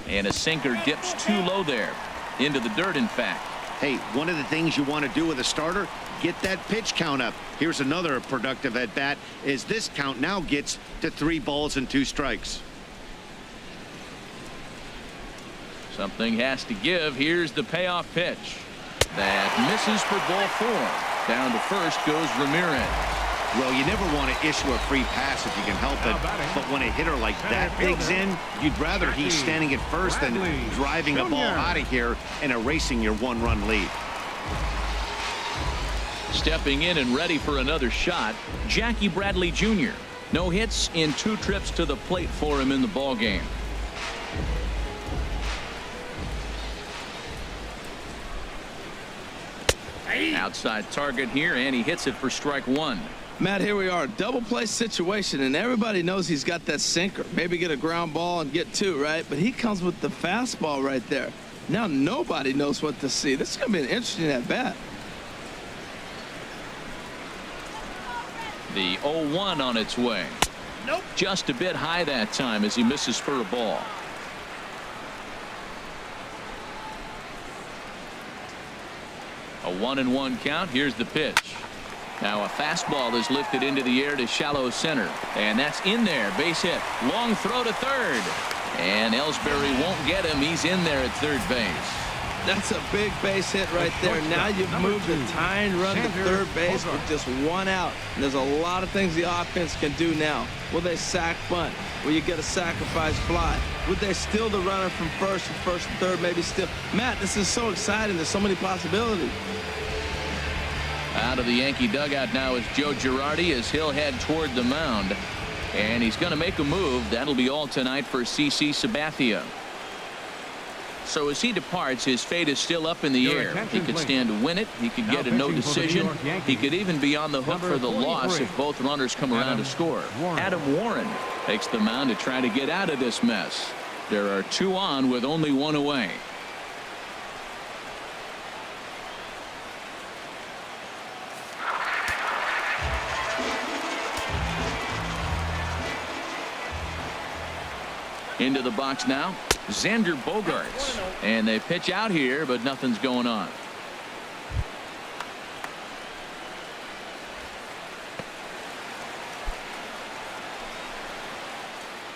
And a sinker dips too low there. Into the dirt, in fact. Hey, one of the things you want to do with a starter, get that pitch count up. Here's another productive at bat, as this count now gets to 3 balls and 2 strikes. Something has to give. Here's the payoff pitch. That misses for ball 4. Down to first goes Ramirez. Well, you never want to issue a free pass if you can help it, but when a hitter like that digs in, you'd rather he's standing at first than driving a ball out of here and erasing your 1-run lead. Stepping in and ready for another shot, Jackie Bradley Jr. No hits in 2 trips to the plate for him in the ballgame. Outside target here, and he hits it for strike 1. Matt, here we are, double play situation, and everybody knows he's got that sinker. Maybe get a ground ball and get 2, right? But he comes with the fastball right there. Now nobody knows what to see. This is going to be an interesting at bat. The 0-1 on its way. Nope. Just a bit high that time as he misses for a ball. A 1-1 count. Here's the pitch. Now a fastball is lifted into the air to shallow center, and that's in there. Base hit. Long throw to third, and Ellsbury won't get him. He's in there at third base. That's a big base hit right there. Now you've moved the tying run to third base with just 1 out. And there's a lot of things the offense can do now. Will they sack bunt? Will you get a sacrifice fly? Would they steal the runner from first and third, maybe still? Matt, this is so exciting. There's so many possibilities. Out of the Yankee dugout now is Joe Girardi as he'll head toward the mound. And he's going to make a move. That'll be all tonight for CC Sabathia. So as he departs, his fate is still up in the air. He could stand to win it. He could get a no decision. He could even be on the hook for the loss if both runners come around to score. Adam Warren takes the mound to try to get out of this mess. There are 2 on with only 1 away. Into the box now, Xander Bogaerts, and they pitch out here, but nothing's going on.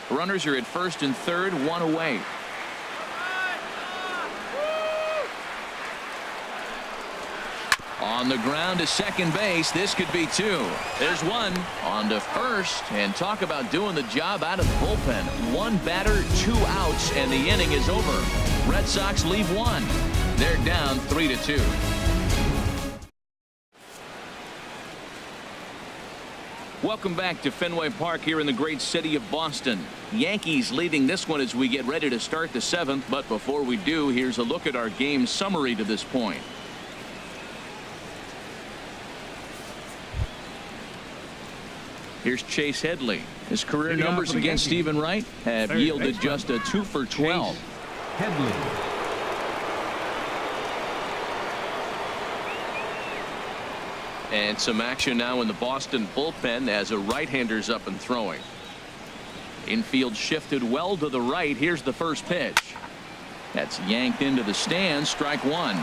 Runners are at first and third, 1 away. On the ground to second base. This could be 2. There's 1 on to first, and talk about doing the job out of the bullpen. 1 batter, 2 outs, and the inning is over. Red Sox leave 1. They're down 3-2. Welcome back to Fenway Park here in the great city of Boston. Yankees leading this one as we get ready to start the 7th. But before we do, here's a look at our game summary to this point. Here's Chase Headley. His career numbers against Stephen Wright have yielded just a 2 for 12. Headley. And some action now in the Boston bullpen as a right-hander's up and throwing. Infield shifted well to the right. Here's the first pitch. That's yanked into the stands. Strike 1.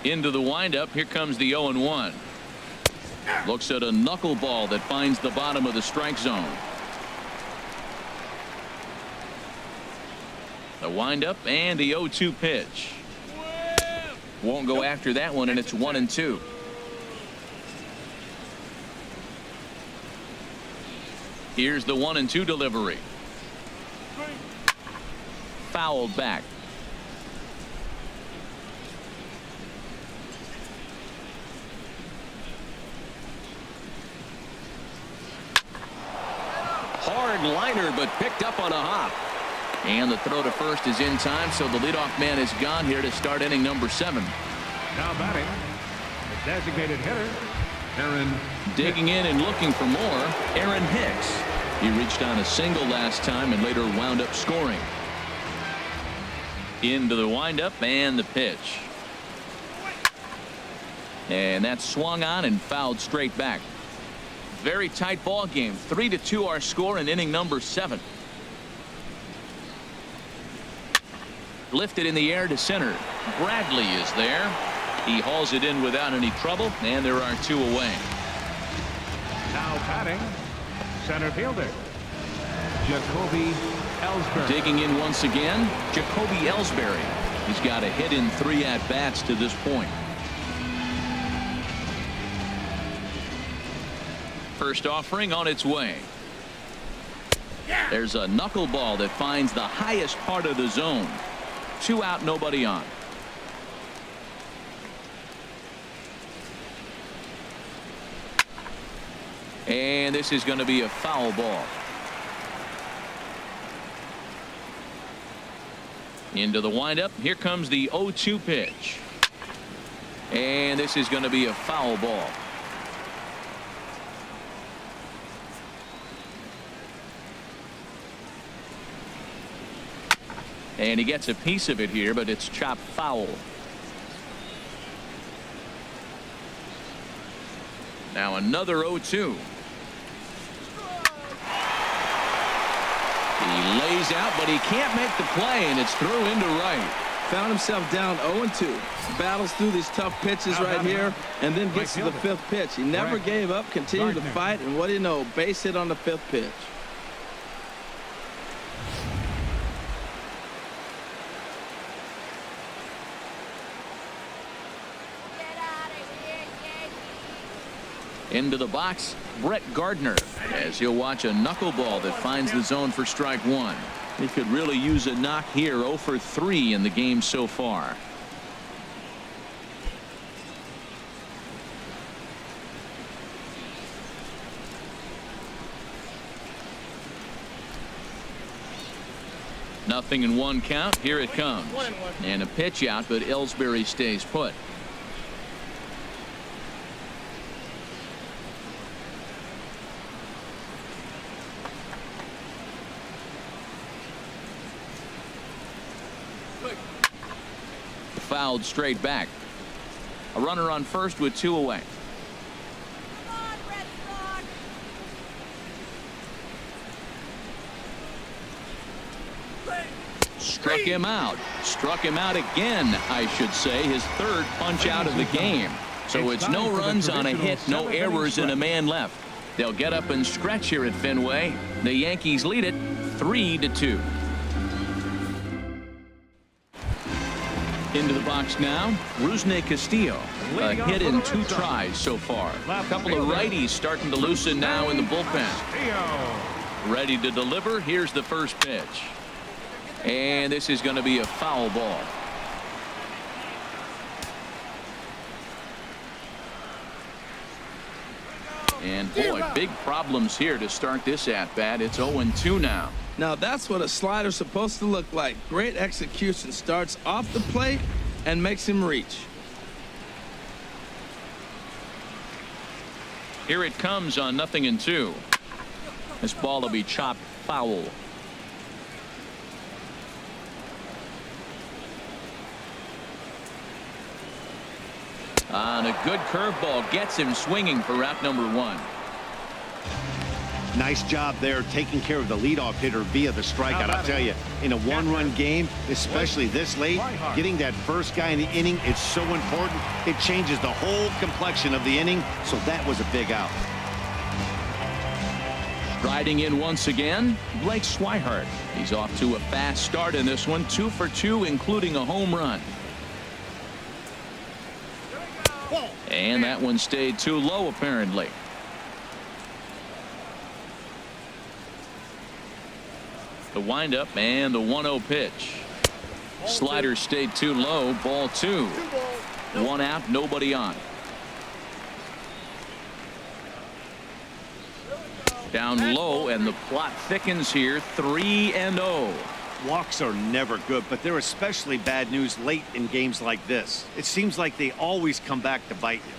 Into the windup. Here comes the 0-1. Looks at a knuckleball that finds the bottom of the strike zone. The windup and the 0-2 pitch. Won't go after that one, and it's 1-2. Here's the 1-2 delivery. Fouled back. Hard liner, but picked up on a hop. And the throw to first is in time, so the leadoff man is gone here to start inning number 7. Now batting, the designated hitter, Aaron. Digging in and looking for more, Aaron Hicks. He reached on a single last time and later wound up scoring. Into the windup and the pitch. And that swung on and fouled straight back. Very tight ball game. 3-2 our score in inning number 7. Lifted in the air to center. Bradley is there. He hauls it in without any trouble, and there are 2 away. Now batting, center fielder, Jacoby Ellsbury. Digging in once again, Jacoby Ellsbury. He's got a hit in 3 at-bats to this point. First offering on its way. There's a knuckleball that finds the highest part of the zone. 2 out, nobody on. And this is going to be a foul ball. Into the windup. Here comes the 0-2 pitch. And this is going to be a foul ball. And he gets a piece of it here, but it's chopped foul. Now another 0-2. He lays out, but he can't make the play, and it's through into right. Found himself down 0-2. Battles through these tough pitches right here, and then gets to the 5th pitch. He never gave up, continued to fight, and what do you know? Base hit on the 5th pitch. Into the box, Brett Gardner, as he'll watch a knuckleball that finds the zone for strike 1. He could really use a knock here. 0 for 3 in the game so far. Nothing in 1 count. Here it comes. And a pitch out, but Ellsbury stays put. Fouled straight back. A runner on first with 2 away. Struck him out. Struck him out again, I should say. His 3rd punch out of the game. So it's no runs on a hit, no errors, and a man left. They'll get up and stretch here at Fenway. The Yankees lead it 3-2. Into the box now, Rusney Castillo. A hit in 2 tries so far. A couple of righties starting to loosen now in the bullpen. Ready to deliver. Here's the first pitch. And this is going to be a foul ball. And boy, big problems here to start this at-bat. It's 0-2 now. Now that's what a slider's supposed to look like. Great execution. Starts off the plate and makes him reach. Here it comes on 0-2. This ball will be chopped foul. And a good curveball gets him swinging for route number 1. Nice job there taking care of the leadoff hitter via the strikeout. I'll tell you, in a 1-run game, especially this late, getting that first guy in the inning, it's so important. It changes the whole complexion of the inning, so that was a big out. Striding in once again, Blake Swihart. He's off to a fast start in this one, 2 for 2, including a home run. And that one stayed too low, apparently. The windup and the 1-0 pitch. Slider stayed too low. Ball 2. 1 out, nobody on. Down low, and the plot thickens here. 3-0. Walks are never good, but they're especially bad news late in games like this. It seems like they always come back to bite you.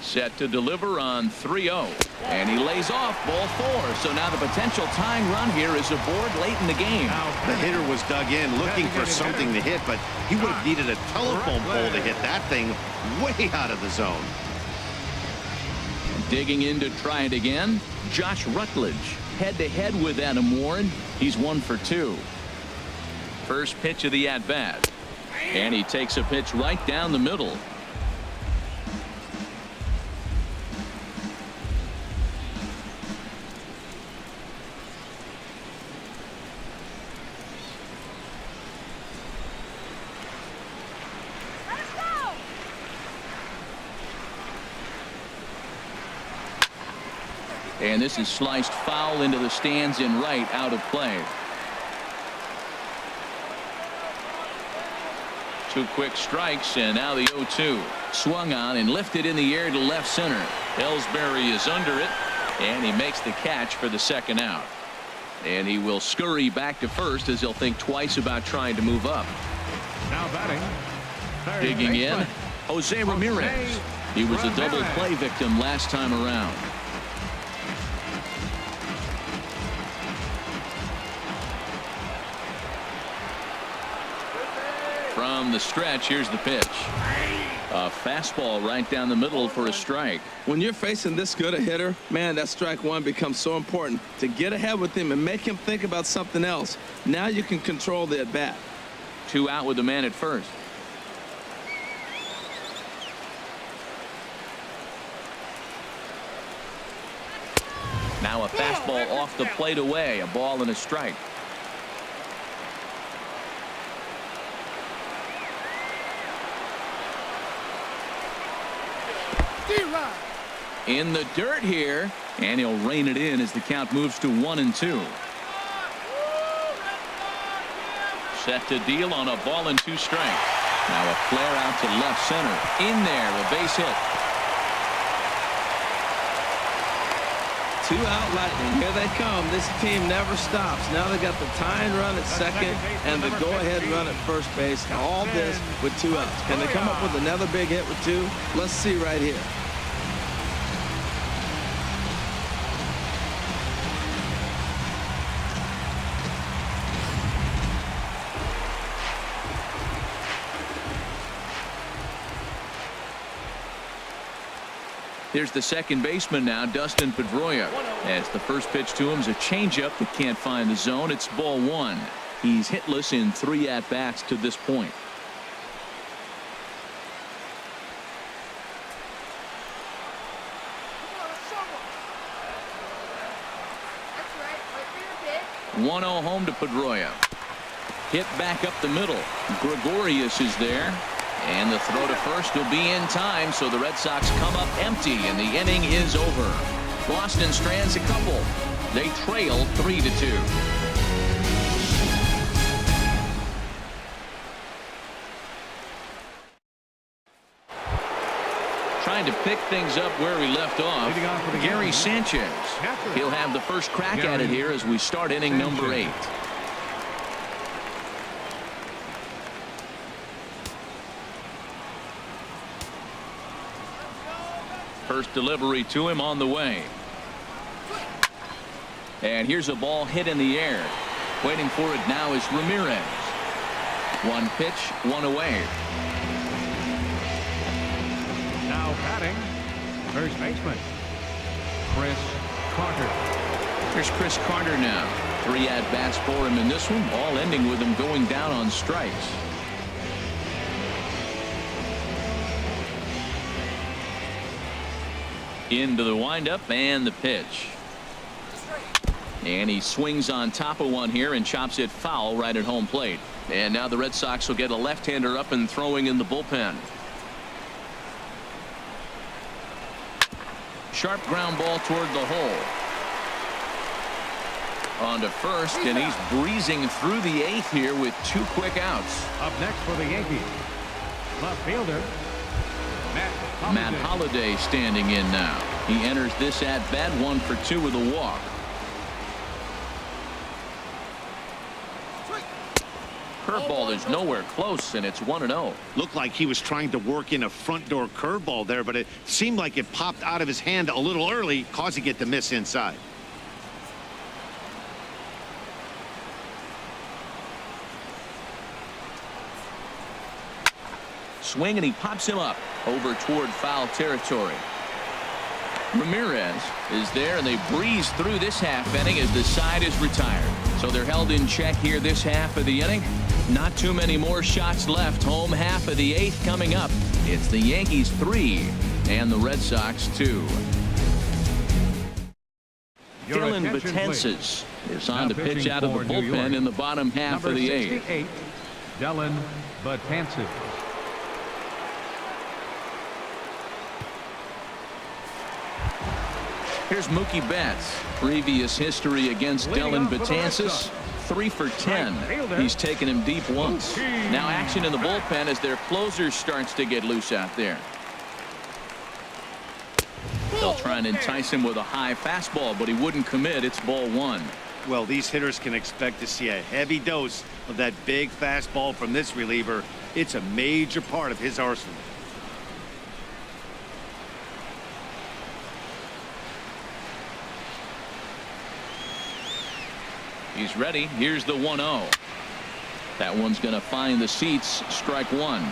Set to deliver on 3-0. And he lays off ball 4. So now the potential tying run here is aboard late in the game. The hitter was dug in looking for something to hit, but he would have needed a telephone pole to hit that thing way out of the zone. Digging in to try it again, Josh Rutledge. Head-to-head with Adam Warren. He's 1 for 2. First pitch of the at-bat. And he takes a pitch right down the middle. And this is sliced foul into the stands in right, out of play. Two quick strikes, and now the 0-2. Swung on and lifted in the air to left center. Ellsbury is under it, and he makes the catch for the second out. And he will scurry back to first as he'll think twice about trying to move up. Now batting. Digging in, Jose Ramirez. He was a double play victim last time around. From the stretch, here's the pitch. A fastball right down the middle for a strike. When you're facing this good a hitter, man, that strike one becomes so important to get ahead with him and make him think about something else. Now you can control the at bat. 2 out with the man at first. Now a fastball off the plate away. A ball and a strike. In the dirt here, and he'll rein it in as the count moves to 1-2. Set to deal on a ball and 2 strikes. Now a flare out to left center. In there, a base hit. 2 out Lightning. Here they come. This team never stops. Now they got the tying run at second and the go-ahead run at first base. All this with 2 outs. Can they come up with another big hit with 2? Let's see right here. Here's the second baseman now, Dustin Pedroia. As the first pitch to him is a changeup that can't find the zone. It's ball 1. He's hitless in 3 at-bats to this point. That's right. 1-0 home to Pedroia. Hit back up the middle. Gregorius is there. And the throw to first will be in time, so the Red Sox come up empty, and the inning is over. Boston strands a couple. They trail 3-2. Trying to pick things up where we left off, Gary Sanchez. He'll have the first crack at it here as we start inning number 8. First delivery to him on the way. And here's a ball hit in the air. Waiting for it now is Ramirez. 1 pitch, 1 away. Now batting, first baseman, Chris Carter. Here's Chris Carter now. 3 at-bats for him in this one, all ending with him going down on strikes. Into the windup and the pitch. And he swings on top of one here and chops it foul right at home plate. And now the Red Sox will get a left-hander up and throwing in the bullpen. Sharp ground ball toward the hole. On to first, and he's breezing through the 8th here with 2 quick outs. Up next for the Yankees, left fielder, Matt Holliday standing in now. He enters this at bat 1 for 2 with a walk. Curveball is nowhere close, and it's 1-0. Looked like he was trying to work in a front door curveball there, but it seemed like it popped out of his hand a little early, causing it to miss inside. Swing, and he pops him up over toward foul territory. Ramirez is there, and they breeze through this half inning as the side is retired. So they're held in check here this half of the inning. Not too many more shots left. Home half of the 8th coming up. It's the Yankees 3 and the Red Sox 2. Dylan Betances is on the pitch out of the bullpen in the bottom half of the 8th. Number 68, Dylan Betances. Here's Mookie Betts. Previous history against Dylan Betances. 3 for 10. He's taken him deep once. Now action in the bullpen as their closer starts to get loose out there. They'll try and entice him with a high fastball, but he wouldn't commit. It's ball 1. Well, these hitters can expect to see a heavy dose of that big fastball from this reliever. It's a major part of his arsenal. He's ready. Here's the 1-0. That one's going to find the seats. Strike 1.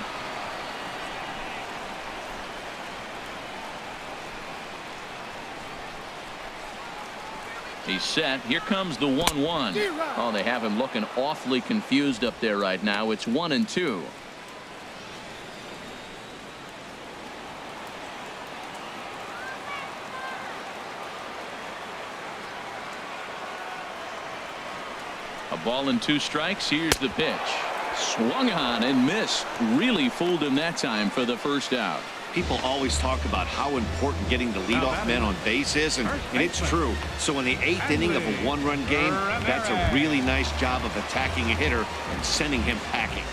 He's set. Here comes the 1-1. Oh, they have him looking awfully confused up there right now. It's 1-2. A ball and 2 strikes. Here's the pitch. Swung on and missed. Really fooled him that time for the first out. People always talk about how important getting the leadoff man on base is, and it's true. So in the 8th inning of a 1-run game, that's a really nice job of attacking a hitter and sending him packing.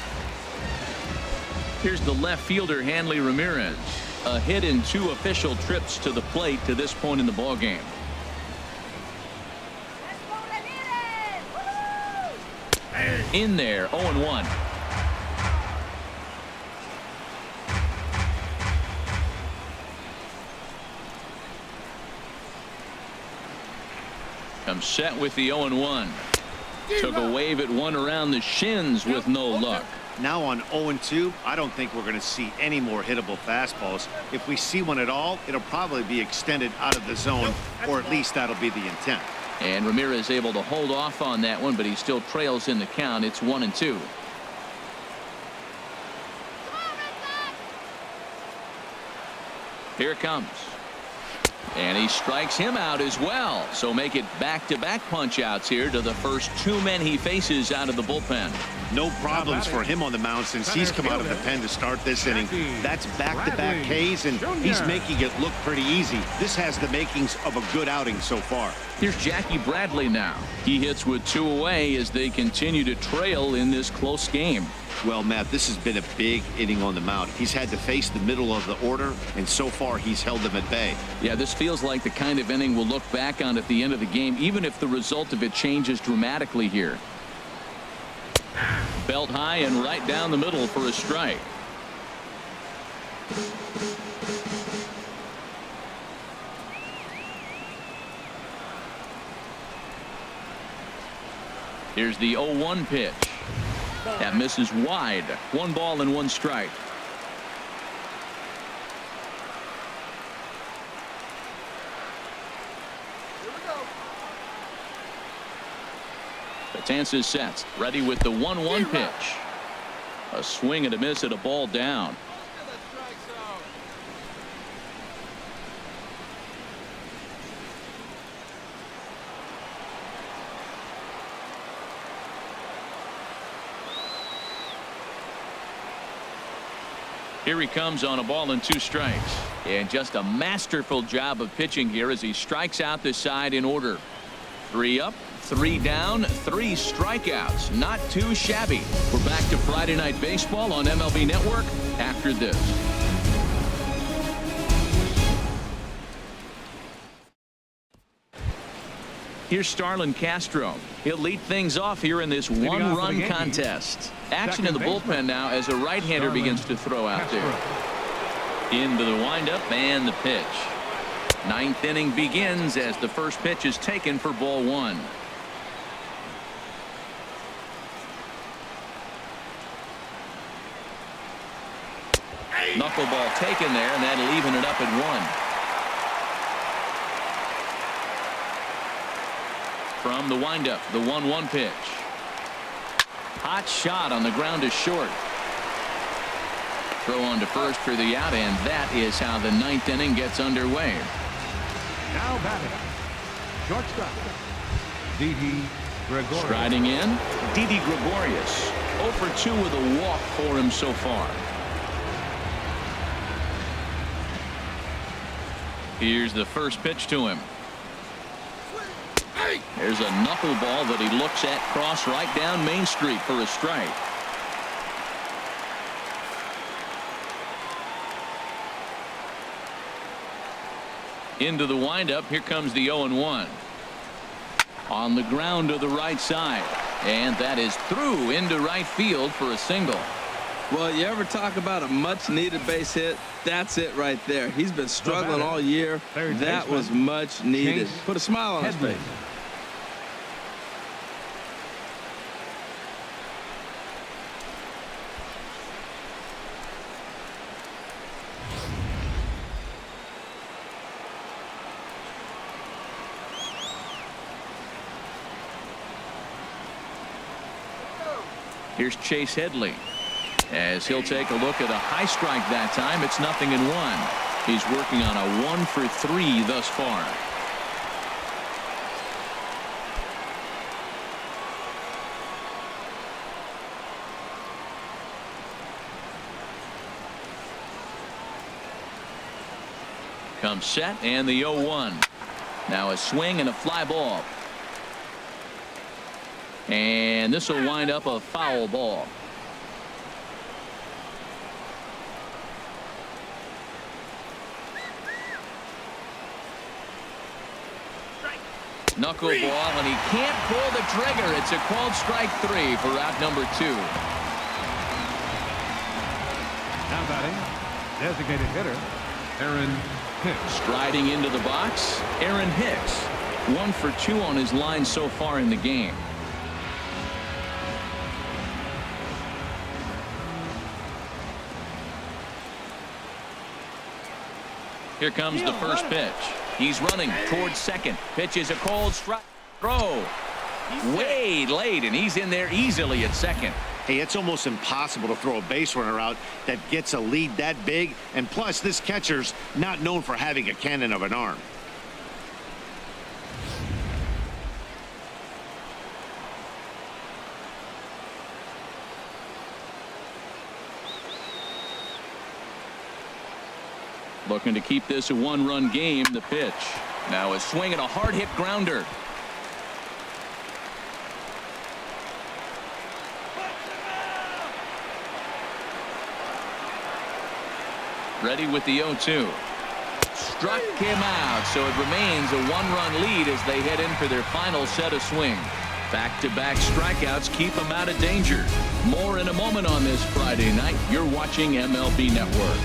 Here's the left fielder, Hanley Ramirez. A hit in 2 official trips to the plate to this point in the ball game. In there, 0-1. Comes set with the 0-1. Took a wave at one around the shins with no luck. Now on 0-2, I don't think we're going to see any more hittable fastballs. If we see one at all, it'll probably be extended out of the zone, or at least that'll be the intent. And Ramirez able to hold off on that one, but he still trails in the count. It's 1-2. Here it comes. And he strikes him out as well. So make it back-to-back punch-outs here to the first 2 men he faces out of the bullpen. No problems for him on the mound since he's come out of the pen to start this inning. That's back-to-back Ks, and he's making it look pretty easy. This has the makings of a good outing so far. Here's Jackie Bradley now. He hits with 2 away as they continue to trail in this close game. Well, Matt, this has been a big inning on the mound. He's had to face the middle of the order, and so far he's held them at bay. Yeah, this feels like the kind of inning we'll look back on at the end of the game, even if the result of it changes dramatically here. Belt high and right down the middle for a strike. Here's the 0-1 pitch. That misses wide. 1 ball and 1 strike. Betances sets. Ready with the 1-1 pitch. A swing and a miss at a ball down. Here he comes on a ball and 2 strikes. And just a masterful job of pitching here as he strikes out the side in order. 3 up, 3 down, 3 strikeouts. Not too shabby. We're back to Friday Night Baseball on MLB Network after this. Here's Starlin Castro. He'll lead things off here in this 1-run contest. Action in the bullpen now as a right-hander begins to throw out there. Into the windup and the pitch. 9th inning begins as the first pitch is taken for ball 1. Knuckleball taken there, and that'll even it up at 1. From the windup, the 1-1 pitch. Hot shot on the ground is short. Throw on to first for the out, and that is how the ninth inning gets underway. Now batting, shortstop, Didi Gregorius. Striding in, Didi Gregorius. 0 for 2 with a walk for him so far. Here's the first pitch to him. There's a knuckleball that he looks at cross right down Main Street for a strike. Into the windup. Here comes the 0-1. On the ground to the right side. And that is through into right field for a single. Well, you ever talk about a much-needed base hit? That's it right there. He's been struggling all year. That was much needed. Put a smile on his face. Here's Chase Headley. As he'll take a look at a high strike that time. It's 0-1. He's working on a 1 for 3 thus far. Comes set and the 0-1. Now a swing and a fly ball. And this will wind up a foul ball. Knuckleball, and he can't pull the trigger. It's a called strike 3 for out number 2. Now batting, designated hitter, Aaron Hicks. Striding into the box, Aaron Hicks. 1 for 2 on his line so far in the game. Here comes the first pitch. He's running towards second. Pitch is a cold strike. Throw. Way late, and he's in there easily at second. Hey, it's almost impossible to throw a base runner out that gets a lead that big. And plus, this catcher's not known for having a cannon of an arm. Looking to keep this a one-run game. The pitch. Now a swing and a hard hit grounder. Ready with the 0-2. Struck him out, so it remains a one-run lead as they head in for their final set of swings. Back-to-back strikeouts keep them out of danger. More in a moment on this Friday night. You're watching MLB Network.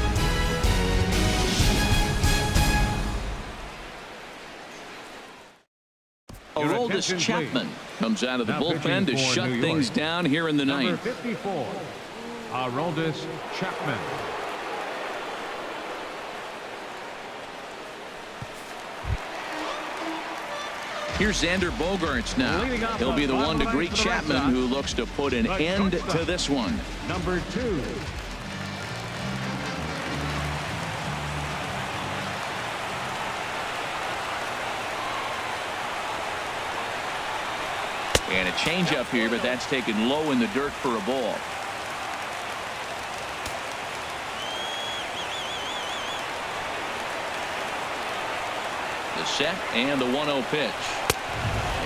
Aroldis Chapman comes out of the bullpen to shut things down here in the ninth. Number 54, Aroldis Chapman. Here's Xander Bogaerts now. He'll be the one to greet Chapman, who looks to put an end to this one. Number 2. And a changeup here, but that's taken low in the dirt for a ball. The set and the 1-0 pitch.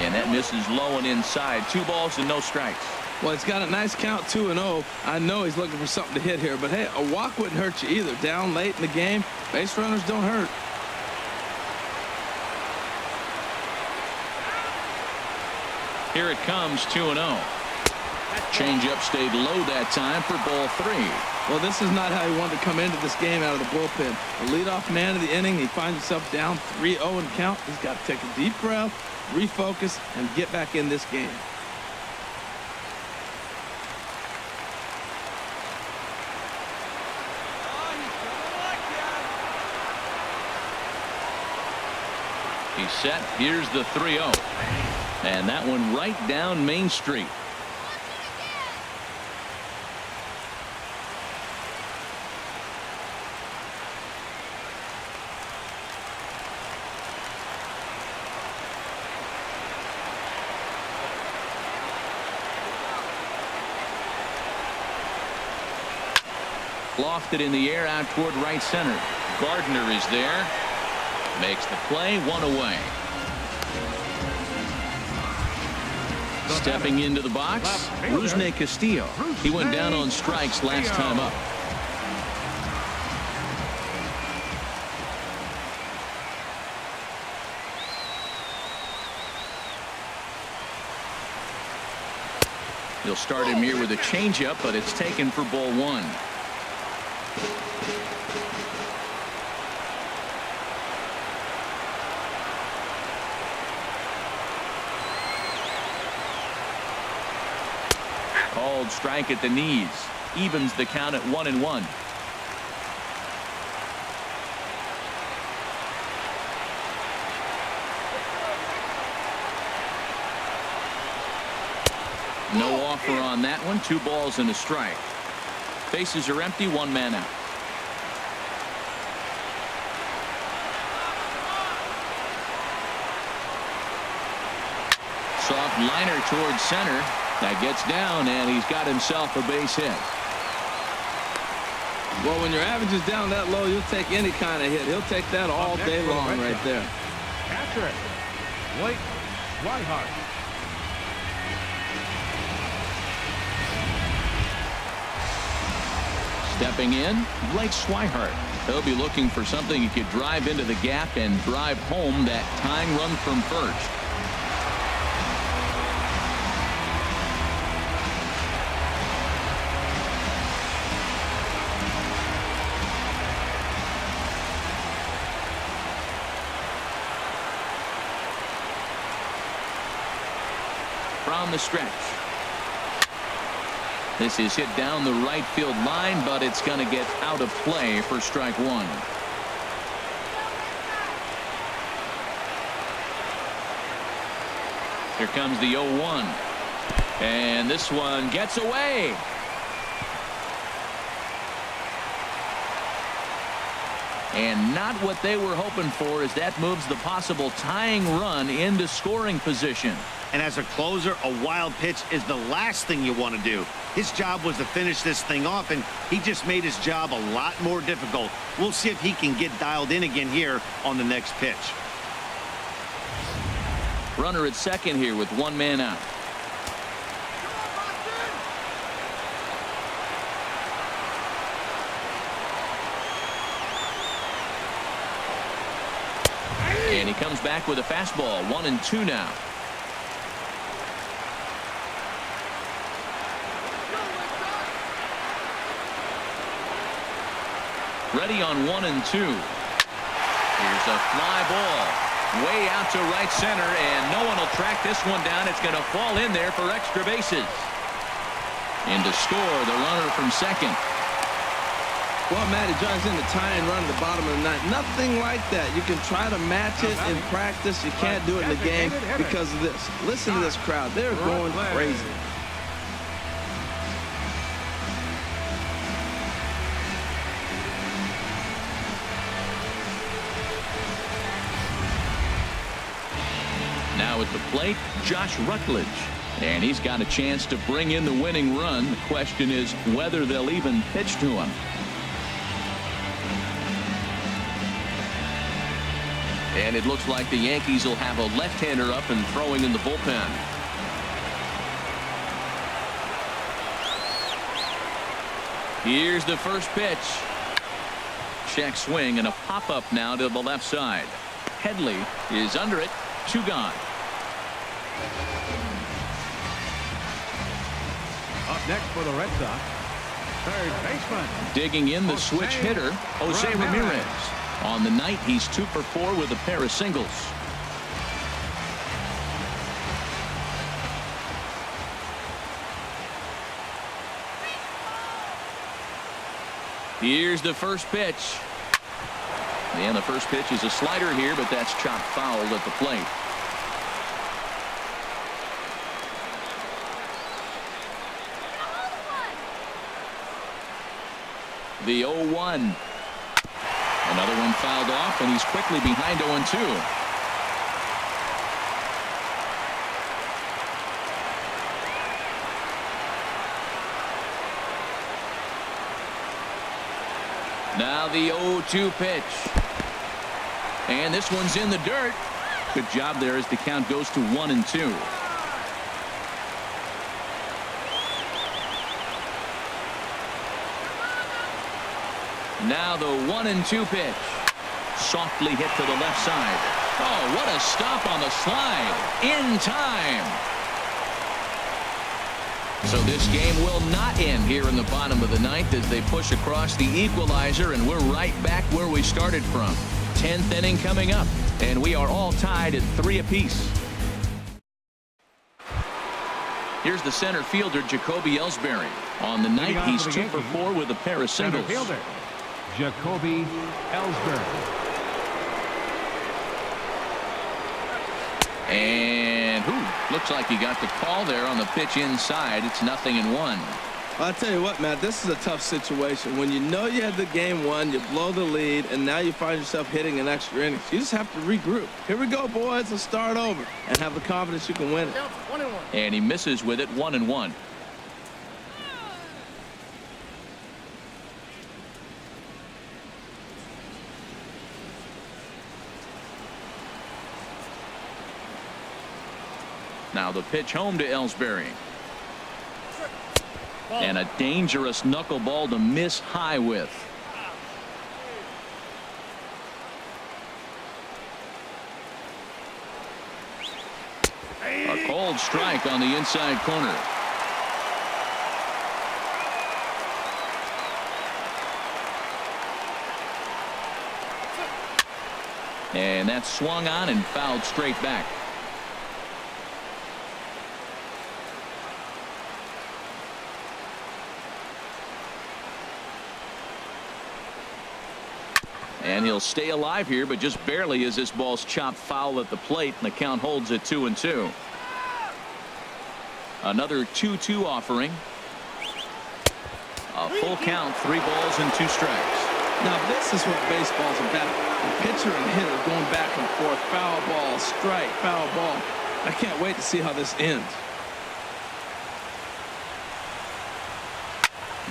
And that misses low and inside. 2 balls and no strikes. Well, it's got a nice count, 2-0. I know he's looking for something to hit here, but hey, a walk wouldn't hurt you either. Down late in the game, base runners don't hurt. Here it comes, 2-0. Changeup stayed low that time for ball 3. Well, this is not how he wanted to come into this game out of the bullpen. The leadoff man of the inning, he finds himself down 3-0 in count. He's got to take a deep breath, refocus, and get back in this game. He's set. Here's the 3-0. And that one right down Main Street. Lofted in the air out toward right center. Gardner is there. Makes the play, 1 away. Stepping into the box, Rusney Castillo. He went down on strikes last time up. He'll start him here with a changeup, but it's taken for ball 1. Called strike at the knees. Evens the count at 1-1. No offer on that one. 2 balls and a strike. Bases are empty. 1 man out. Soft liner towards center. That gets down, and he's got himself a base hit. Well, when your average is down that low, you'll take any kind of hit. He'll take that all day long right there. Catcher, Blake Swihart. Stepping in, Blake Swihart. He'll be looking for something he could drive into the gap and drive home that tying run from first. From the stretch. This is hit down the right field line, but it's going to get out of play for strike 1. Here comes the 0-1. And this one gets away. And not what they were hoping for, as that moves the possible tying run into scoring position. And as a closer, a wild pitch is the last thing you want to do. His job was to finish this thing off, and he just made his job a lot more difficult. We'll see if he can get dialed in again here on the next pitch. Runner at second here with 1 man out. And he comes back with a fastball. 1-2 now. Ready on 1-2. Here's a fly ball way out to right center, and no one will track this one down. It's going to fall in there for extra bases. And to score, the runner from second. Well, Matty drives in the tying run at the bottom of the ninth. Nothing like that. You can try to match it in practice. You can't do it in the game because of this. Listen to this crowd. They're going crazy. Now at the plate, Josh Rutledge. And he's got a chance to bring in the winning run. The question is whether they'll even pitch to him. And it looks like the Yankees will have a left-hander up and throwing in the bullpen. Here's the first pitch. Check swing and a pop-up now to the left side. Headley is under it. 2 gone. Up next for the Red Sox, third baseman. Digging in the switch hitter, Jose Ramirez. On the night, he's 2 for 4 with a pair of singles. Here's the first pitch. And the first pitch is a slider here, but that's chopped foul at the plate. The 0-1. Another one fouled off, and he's quickly behind 0-2. Now the 0-2 pitch. And this one's in the dirt. Good job there as the count goes to 1-2. Now the 1-2 pitch. Softly hit to the left side. Oh, what a stop on the slide. In time. So this game will not end here in the bottom of the ninth as they push across the equalizer, and we're right back where we started from. 10th inning coming up, and we are all tied at 3 apiece. Here's the center fielder, Jacoby Ellsbury. On the night, he's 2 for 4 with a pair of singles. Center fielder, Jacoby Ellsbury. And looks like he got the call there on the pitch inside. It's 0-1. I'll tell you what, Matt, this is a tough situation. When you know you had the game won, you blow the lead, and now you find yourself hitting an extra innings. You just have to regroup. Here we go, boys. Let's start over and have the confidence you can win it. And he misses with it, 1-1. Now the pitch home to Ellsbury. And a dangerous knuckleball to miss high with. A cold strike on the inside corner. And that's swung on and fouled straight back. And he'll stay alive here, but just barely as this ball's chopped foul at the plate, and the count holds at 2-2. Another 2-2 offering. A full count, 3 balls and 2 strikes. Now this is what baseball's about. The pitcher and hitter going back and forth. Foul ball, strike, foul ball. I can't wait to see how this ends.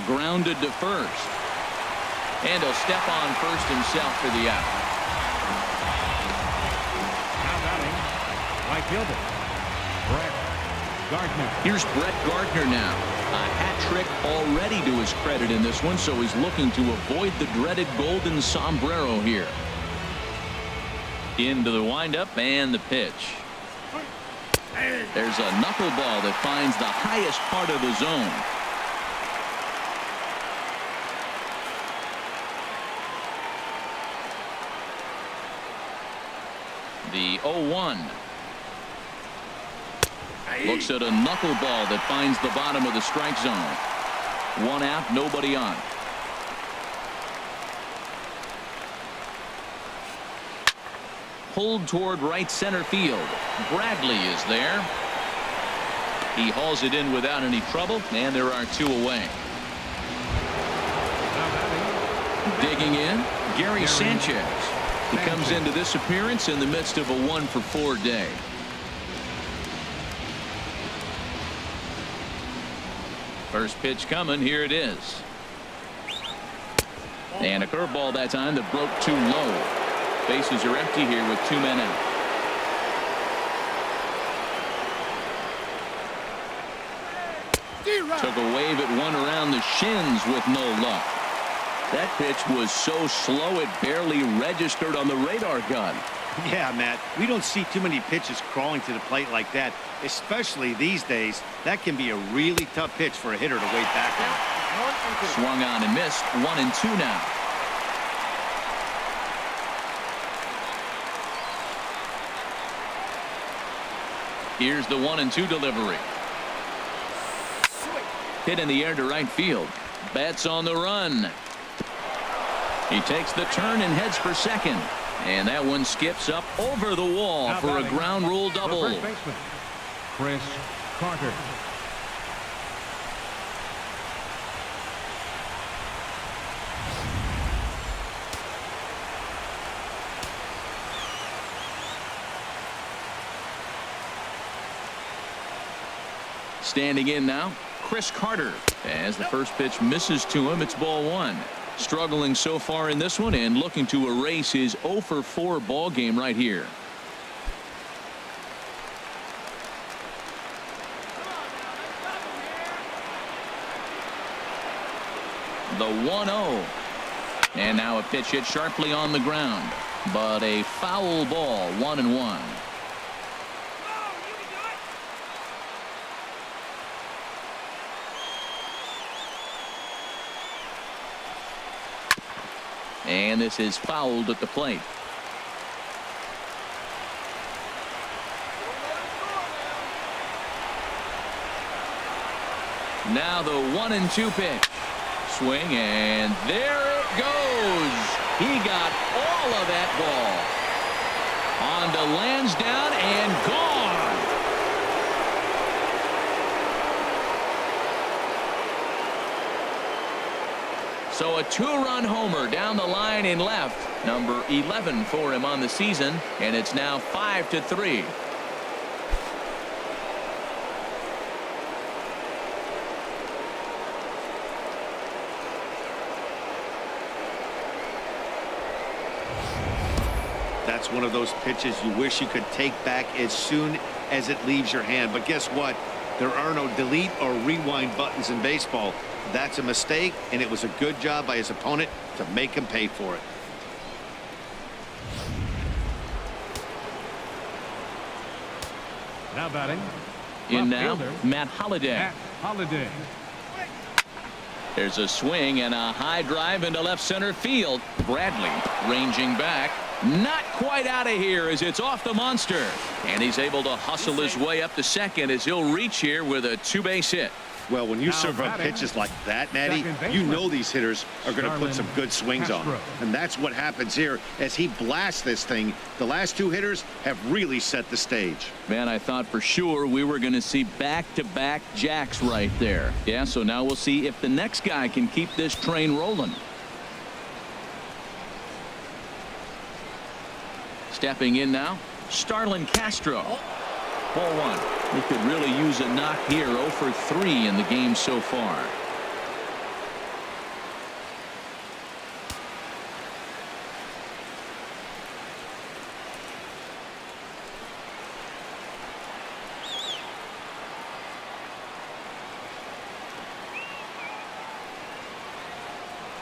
Grounded to first. And he'll step on first himself for the out. Now batting, right fielder, Brett Gardner. Here's Brett Gardner now. A hat trick already to his credit in this one, so he's looking to avoid the dreaded golden sombrero here. Into the windup and the pitch. There's a knuckleball that finds the highest part of the zone. The 0-1. Looks at a knuckleball that finds the bottom of the strike zone. 1 out, nobody on. Pulled toward right center field. Bradley is there. He hauls it in without any trouble, and there are 2 away. Digging in, Gary Sanchez. He comes into this appearance in the midst of a 1-for-4 day. First pitch coming. Here it is. And a curveball that time that broke too low. Bases are empty here with 2 men out. Took a wave at one around the shins with no luck. That pitch was so slow it barely registered on the radar gun. Yeah, Matt, we don't see too many pitches crawling to the plate like that, especially these days. That can be a really tough pitch for a hitter to wait back on. Swung on and missed. 1-2 now. Here's the 1-2 delivery. Hit in the air to right field. Bats on the run. He takes the turn and heads for second. And that one skips up over the wall now for a ground rule double. First baseman, Chris Carter. Standing in now, Chris Carter. As the first pitch misses to him, it's ball 1. Struggling so far in this one and looking to erase his 0 for 4 ball game right here. The 1-0. And now a pitch hit sharply on the ground, but a foul ball, 1-1. And this is fouled at the plate. Now the 1-2 pitch. Swing, and there it goes. He got all of that ball. On to Lansdowne and gone. So a 2-run homer down the line in left. Number 11 for him on the season, and it's now 5-3. That's one of those pitches you wish you could take back as soon as it leaves your hand. But guess what? There are no delete or rewind buttons in baseball. That's a mistake, and it was a good job by his opponent to make him pay for it. Now batting. In left now, fielder, Matt Holliday. Matt Holliday. There's a swing and a high drive into left center field. Bradley ranging back. Not quite out of here as it's off the monster. And he's able to hustle his way up to second as he'll reach here with a 2-base hit. Well, when you Now serve up batting, pitches like that, Matty, second you baseman, know these hitters are going to put Starlin some good swings on. Castro. And that's what happens here as he blasts this thing. The last two hitters have really set the stage. Man, I thought for sure we were going to see back-to-back jacks right there. Yeah, so now we'll see if the next guy can keep this train rolling. Stepping in now, Starlin Castro. Ball 1. He could really use a knock here. 0 for 3 in the game so far.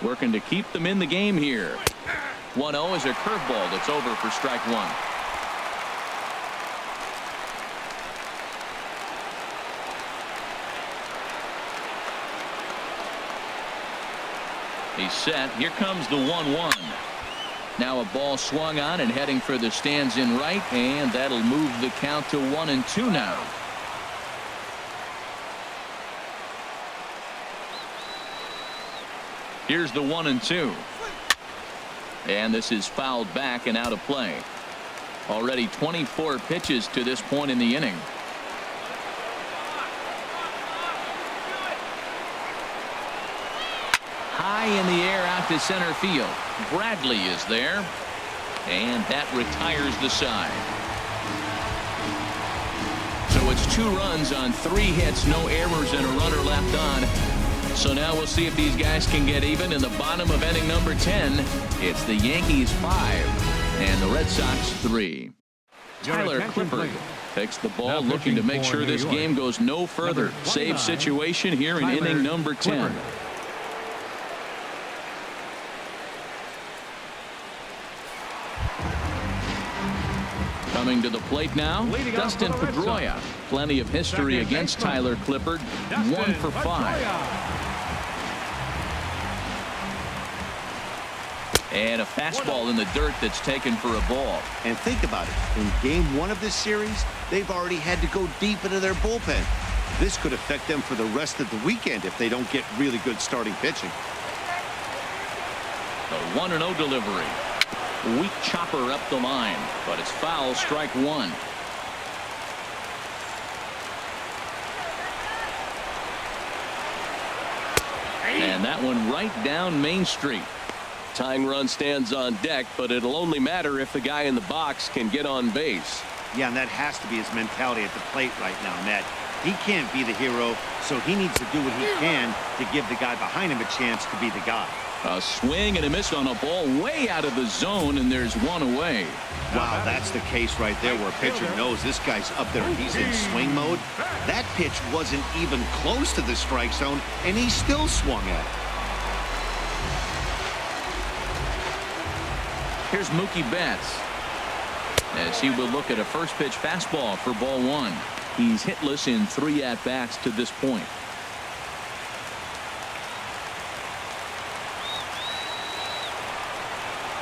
Working to keep them in the game here. 1-0 is a curveball that's over for strike 1. He's set. Here comes the 1-1. Now a ball swung on and heading for the stands in right, and that'll move the count to 1-2 now. Here's the 1-2. And this is fouled back and out of play. Already 24 pitches to this point in the inning. High in the air out to center field. Bradley is there. And that retires the side. So it's 2 runs on 3 hits, no errors, and a runner left on. So now we'll see if these guys can get even in the bottom of inning number 10. It's the Yankees 5 and the Red Sox 3. Tyler Clippard takes the ball, looking to make sure this game goes no further. Save situation here in inning number 10. Coming to the plate now, Dustin Pedroia. Plenty of history against Tyler Clippard. 1 for 5. And a fastball in the dirt that's taken for a ball. And think about it. In game 1 of this series, they've already had to go deep into their bullpen. This could affect them for the rest of the weekend if they don't get really good starting pitching. The 1-0 delivery. Weak chopper up the line, but it's foul, strike 1. And that one right down Main Street. Tying run stands on deck, but it'll only matter if the guy in the box can get on base. Yeah, and that has to be his mentality at the plate right now, Ned. He can't be the hero, so he needs to do what he can to give the guy behind him a chance to be the guy. A swing and a miss on a ball way out of the zone, and there's one away. Wow, that's the case right there where a pitcher knows this guy's up there and he's in swing mode. That pitch wasn't even close to the strike zone, and he still swung at it. Here's Mookie Betts as he will look at a first pitch fastball for ball one. He's hitless in 3 at-bats to this point.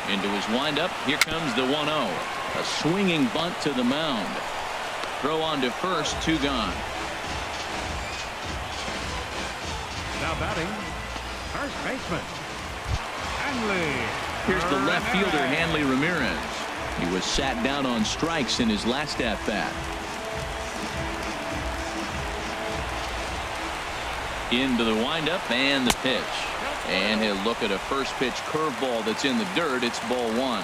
Into his windup. Here comes the 1-0. A swinging bunt to the mound. Throw on to first, 2 gone. Now batting, first baseman, Hanley. Here's the left fielder, Hanley Ramirez. He was sat down on strikes in his last at-bat. Into the windup and the pitch. And he'll look at a first pitch curveball that's in the dirt. It's ball 1.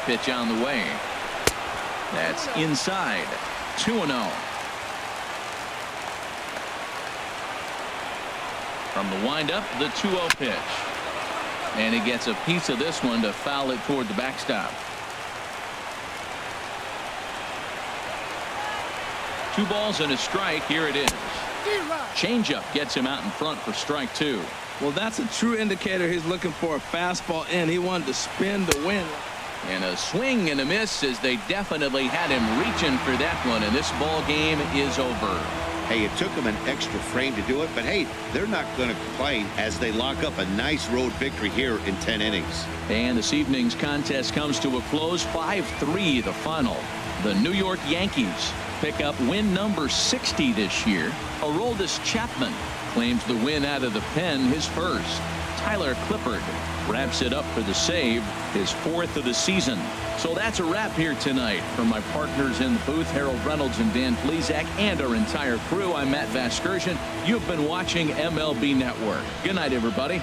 Pitch on the way. That's inside. 2-0. From the windup, the 2-0 pitch. And he gets a piece of this one to foul it toward the backstop. 2 balls and a strike. Here it is. Changeup gets him out in front for strike 2. Well, that's a true indicator he's looking for a fastball in. He wanted to spin to win. And a swing and a miss as they definitely had him reaching for that one. And this ball game is over. Hey, it took them an extra frame to do it, but hey, they're not going to complain as they lock up a nice road victory here in 10 innings. And this evening's contest comes to a close. 5-3 the final. The New York Yankees pick up win number 60 this year. Aroldis Chapman claims the win out of the pen, his first. Tyler Clippard wraps it up for the save, his 4th of the season. So that's a wrap here tonight. From my partners in the booth, Harold Reynolds and Dan Plesac, and our entire crew, I'm Matt Vasgersian. You've been watching MLB Network. Good night, everybody.